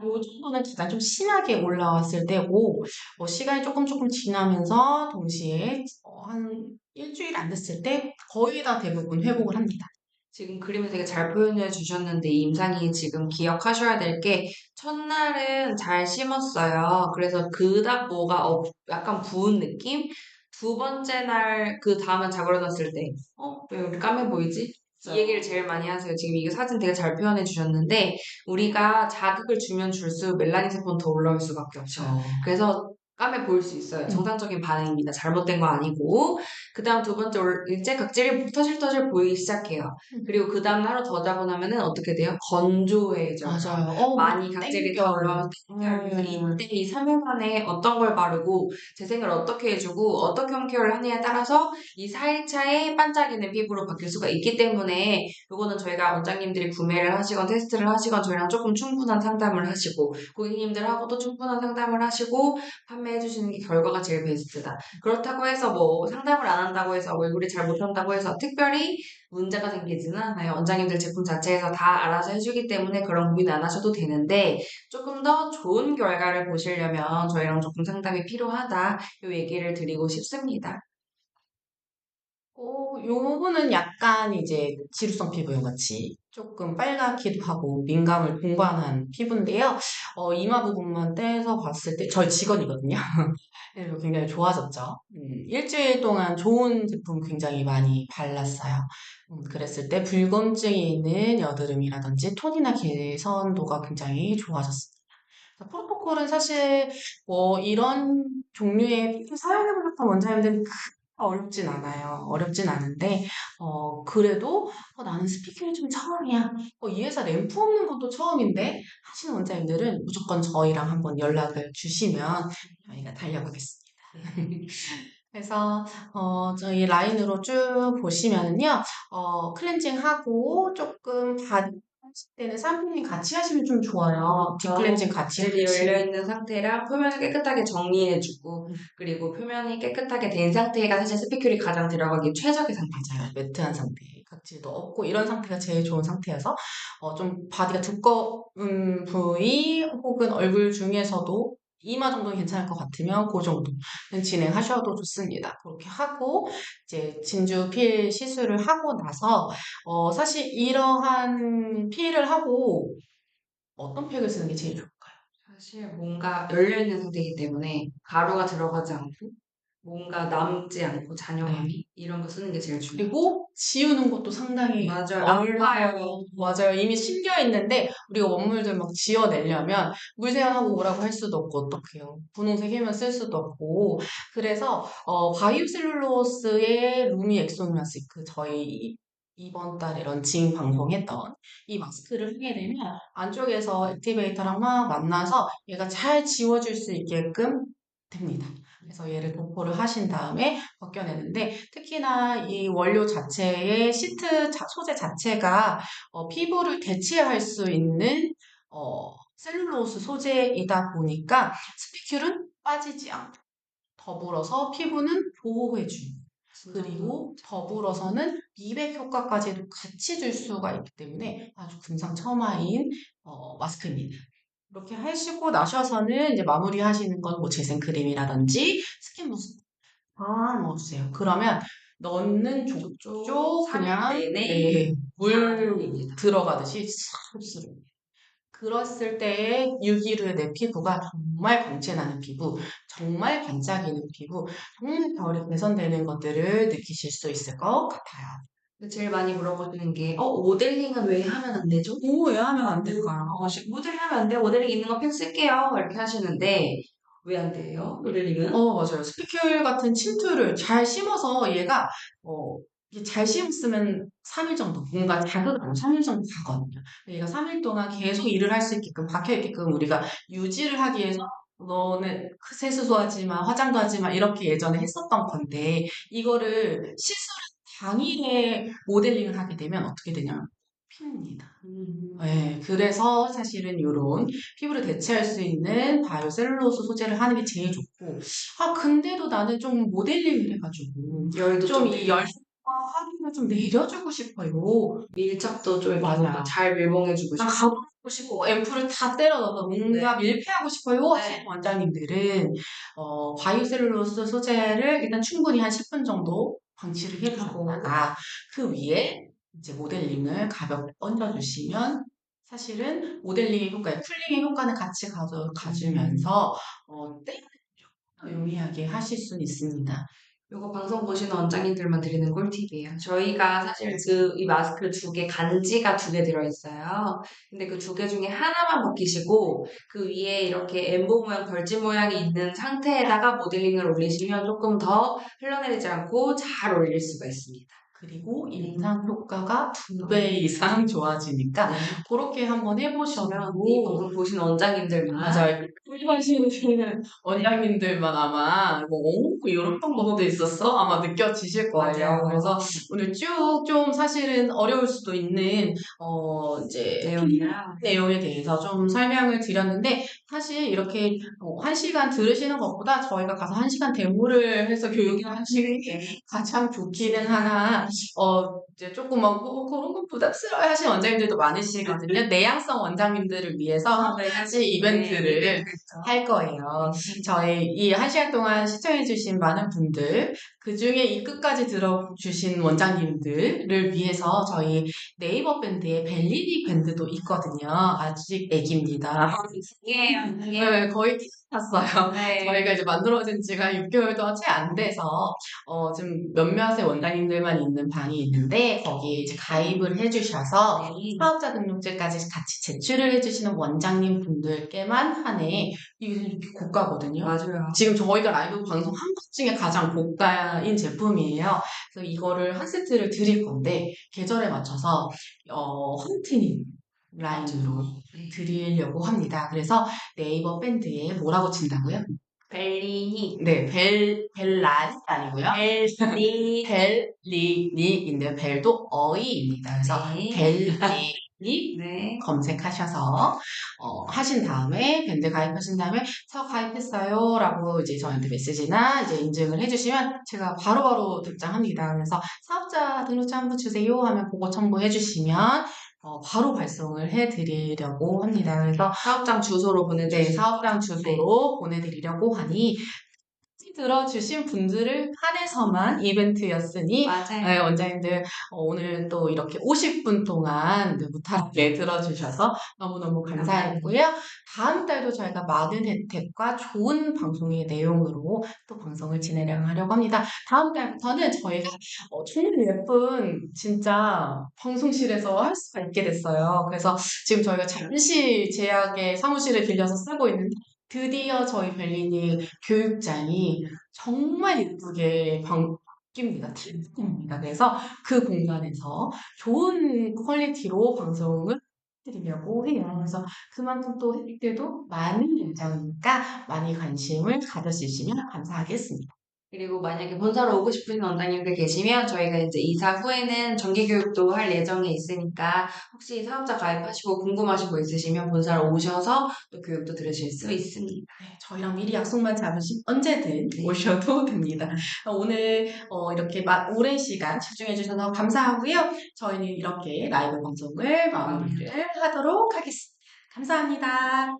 요 정도는 가장 좀 심하게 올라왔을 때고, 시간이 조금 지나면서 동시에 한 일주일 안 됐을 때 거의 다 대부분 회복을 합니다. 지금 그림을 되게 잘 표현해 주셨는데 이 임상이 지금 기억하셔야 될 게 첫날은 잘 심었어요. 그래서 그닥 뭐가 약간 부은 느낌? 두 번째 날 그 다음에 자그러졌을 때 왜 여기 까매 보이지? 이 얘기를 제일 많이 하세요. 지금 이거 사진 되게 잘 표현해 주셨는데 우리가 자극을 주면 줄수록 멜라닌 세포는 더 올라올 수밖에 없어요. 그래서 까매 보일 수 있어요. 정상적인 반응입니다. 잘못된 거 아니고 그 다음 두 번째 이제 각질이 터질터질 보이기 시작해요. 그리고 그 다음 하루 더 자고 나면은 어떻게 돼요? 건조해져요. 맞아요. 많이 각질이 더 올라와서 그래서 이때 이 3일간에 어떤 걸 바르고 재생을 어떻게 해주고 어떻게 홈케어를 하느냐에 따라서 이 4일차에 반짝이는 피부로 바뀔 수가 있기 때문에 이거는 저희가 원장님들이 구매를 하시건 테스트를 하시건 저희랑 조금 충분한 상담을 하시고 고객님들하고도 충분한 상담을 하시고 판매해 주시는 게 결과가 제일 베스트다. 그렇다고 해서 뭐 상담을 안 한다고 해서 얼굴이 잘 못한다고 해서 특별히 문제가 생기지는 않아요. 원장님들 제품 자체에서 다 알아서 해주기 때문에 그런 고민 안 하셔도 되는데 조금 더 좋은 결과를 보시려면 저희랑 조금 상담이 필요하다. 이 얘기를 드리고 싶습니다. 요거는 약간 이제 지루성 피부용 같이 조금 빨갛기도 하고 민감을 동반한 피부인데요. 이마 부분만 떼서 봤을 때 저희 직원이거든요. 그래서 굉장히 좋아졌죠. 일주일 동안 좋은 제품 굉장히 많이 발랐어요. 그랬을 때 불검증이 있는 여드름이라든지 톤이나 개선도가 굉장히 좋아졌습니다. 프로토콜은 사실 뭐 이런 종류의 피부 사용해보셨던 원장님들은 어렵진 않아요. 어렵진 않은데, 그래도, 나는 스피킹이 좀 처음이야. 이 회사 램프 없는 것도 처음인데, 하시는 원장님들은 무조건 저희랑 한번 연락을 주시면 저희가 달려가겠습니다. 그래서, 저희 라인으로 쭉 보시면은요, 클렌징하고 조금 하실 때는 샴푸님 같이 하시면 좀 좋아요. 딥클렌징 같이 각질이 같이. 열려있는 상태랑 표면을 깨끗하게 정리해주고 그리고 표면이 깨끗하게 된 상태가 사실 스피큘이 가장 들어가기 최적의 상태죠. 맞아요. 매트한 상태. 각질도 없고 이런 상태가 제일 좋은 상태여서 좀 바디가 두꺼운 부위 혹은 얼굴 중에서도 이마 정도는 괜찮을 것 같으면 그 정도는 진행하셔도 좋습니다. 그렇게 하고 이제 진주 필 시술을 하고 나서 사실 이러한 필을 하고 어떤 팩을 쓰는 게 제일 좋을까요? 사실 뭔가 열려있는 상태이기 때문에 가루가 들어가지 않고 뭔가 남지 않고 네. 잔여감이 이런 거 쓰는 게 제일 중요해요. 그리고 지우는 것도 상당히 맞아요. 아파요. 맞아요. 이미 심겨 있는데 우리가 원물들 막 지워내려면 물세안하고 오라고 할 수도 없고 어떡해요. 분홍색 해면 쓸 수도 없고 그래서 바이오셀룰로스의 루미 엑소미아시크 저희 이번 달에 런칭 방송했던 이 마스크를 하게 되면 안쪽에서 액티베이터랑 막 만나서 얘가 잘 지워질 수 있게끔 됩니다. 그래서 얘를 도포를 하신 다음에 벗겨내는데 특히나 이 원료 자체의 소재 자체가 피부를 대체할 수 있는 셀룰로스 소재이다 보니까 스피큘은 빠지지 않고 더불어서 피부는 보호해주고 그리고 더불어서는 미백 효과까지도 같이 줄 수가 있기 때문에 아주 금상첨화인 마스크입니다. 이렇게 하시고 나셔서는 이제 마무리하시는 건 뭐 재생크림이라든지 스킨 무스 다 넣어주세요. 그러면 넣는 족족 그냥 3일 내내 네, 물 사용입니다. 들어가듯이 싹 흡수를. 그랬을 때의 유기류의 내 피부가 정말 광채나는 피부, 정말 반짝이는 피부, 정말 결이 개선되는 것들을 느끼실 수 있을 것 같아요. 제일 많이 물어보시는 게, 모델링은 왜 하면 안 되죠? 왜 하면 안 될까요? 모델링 하면 안 돼요. 모델링 있는 거 펜 쓸게요. 이렇게 하시는데, 왜 안 돼요? 모델링은? 맞아요. 스피큘 같은 침투를 잘 심어서 얘가, 이게 잘 심었으면 3일 정도, 뭔가 자극을 하면 3일 정도 가거든요. 얘가 3일 동안 계속 일을 할 수 있게끔, 박혀있게끔 우리가 유지를 하기 위해서 너는 세수도 하지 마, 화장도 하지 마, 이렇게 예전에 했었던 건데, 이거를 시술 당일에 모델링을 하게 되면 어떻게 되냐면, 핍니다. 네, 그래서 사실은 이런 피부를 대체할 수 있는 바이오셀룰로스 소재를 하는 게 제일 좋고, 근데도 나는 좀 모델링을 해가지고, 열도 좀 좀 이 열과 확인을 좀 내려주고 싶어요. 밀착도 좀 이렇게 맞아요. 뭔가 잘 밀봉해주고 나 싶고. 가보고 싶고, 앰플을 다 때려 넣어서 뭔가 밀폐하고 싶어요. 하시는 원장님들은, 바이오셀룰로스 소재를 일단 충분히 한 10분 정도 방치를 해주셨다가, 그 위에 이제 모델링을 가볍게 얹어주시면, 사실은 모델링의 효과에 쿨링의 효과는 같이 가주면서, 때가 용이하게 하실 수 있습니다. 요거 방송 보시는 원장님들만 드리는 꿀팁이에요. 저희가 사실 이 마스크 두 개, 간지가 두 개 들어있어요. 근데 그 두 개 중에 하나만 벗기시고, 그 위에 이렇게 엠보 모양, 벌집 모양이 있는 상태에다가 모델링을 올리시면 조금 더 흘러내리지 않고 잘 올릴 수가 있습니다. 그리고 임상 효과가 2배 이상 좋아지니까 네. 그렇게 한번 이 해보셔도 방송 보시는 원장님들만. 맞아요. 하시는 원장님들만 아마 이런 방법도 있었어? 아마 느껴지실 거예요. 맞아요. 그래서 오늘 쭉 좀 사실은 어려울 수도 있는 이제 내용이라. 내용에 대해서 좀 설명을 드렸는데 사실 이렇게 1시간 들으시는 것보다 저희가 가서 1시간 데모를 해서 교육을 하시는 게 가장 좋기는 하나 이제 조금 그런 건 부담스러워 하시는 원장님들도 많으시거든요. 내향성 원장님들을 위해서 한 가지 이벤트를 할 거예요. 저희 이 1시간 동안 시청해주신 많은 분들 그중에 이 끝까지 들어주신 원장님들을 위해서 저희 네이버 밴드에 벨리니 밴드도 있거든요. 아직 애기입니다. 예, 예. 네, 거의 탔어요. 저희가 네. 이제 만들어진 지가 6개월도 채 안 돼서, 지금 몇몇의 원장님들만 있는 방이 있는데, 거기에 이제 가입을 해주셔서, 네. 사업자 등록증까지 같이 제출을 해주시는 원장님 분들께만 한해, 이게 이렇게 고가거든요. 맞아요. 지금 저희가 라이브 방송 한 것 중에 가장 고가인 제품이에요. 그래서 이거를 한 세트를 드릴 건데, 계절에 맞춰서, 헌티닝 라인으로 네. 드리려고 합니다. 그래서 네이버 밴드에 뭐라고 친다고요? 벨리니. 네, 벨란이 아니고요. 벨리. 벨리니인데 벨도 어이입니다. 그래서 네. 벨리니 네. 검색하셔서 하신 다음에 밴드 가입하신 다음에 저 가입했어요 라고 이제 저한테 메시지나 이제 인증을 해주시면 제가 바로바로 답장합니다. 그래서 사업자 등록증 한번 주세요 하면 그거 첨부해 주시면 바로 발송을 해드리려고 합니다. 그래서 사업장 주소로 네, 보내주세요. 사업장 주소로 보내드리려고 하니 들어주신 분들을 한해서만 이벤트였으니 맞아요. 원장님들 오늘 또 이렇게 50분 동안 무탈하게 들어주셔서 너무너무 감사했고요. 다음 달도 저희가 많은 혜택과 좋은 방송의 내용으로 또 방송을 진행하려고 합니다. 다음 달부터는 저희가 정말 예쁜 진짜 방송실에서 할 수가 있게 됐어요. 그래서 지금 저희가 잠시 제약의 사무실을 빌려서 쓰고 있는데 드디어 저희 벨리니 교육장이 정말 예쁘게 바뀝니다. 바뀝니다. 그래서 그 공간에서 좋은 퀄리티로 방송을 드리려고 해요. 그래서 그만큼 또 혜택들도 많은 예정이니까 많이 관심을 가져주시면 감사하겠습니다. 그리고 만약에 본사로 오고 싶으신 원장님들 계시면 저희가 이제 이사 후에는 정기교육도 할 예정에 있으니까 혹시 사업자 가입하시고 궁금하신 거 있으시면 본사로 오셔서 또 교육도 들으실 수 있습니다. 네, 저희랑 미리 약속만 잡으시면 언제든 오셔도 됩니다. 오늘 이렇게 오랜 시간 집중해주셔서 감사하고요. 저희는 이렇게 라이브 방송을 마무리를 하도록 하겠습니다. 감사합니다.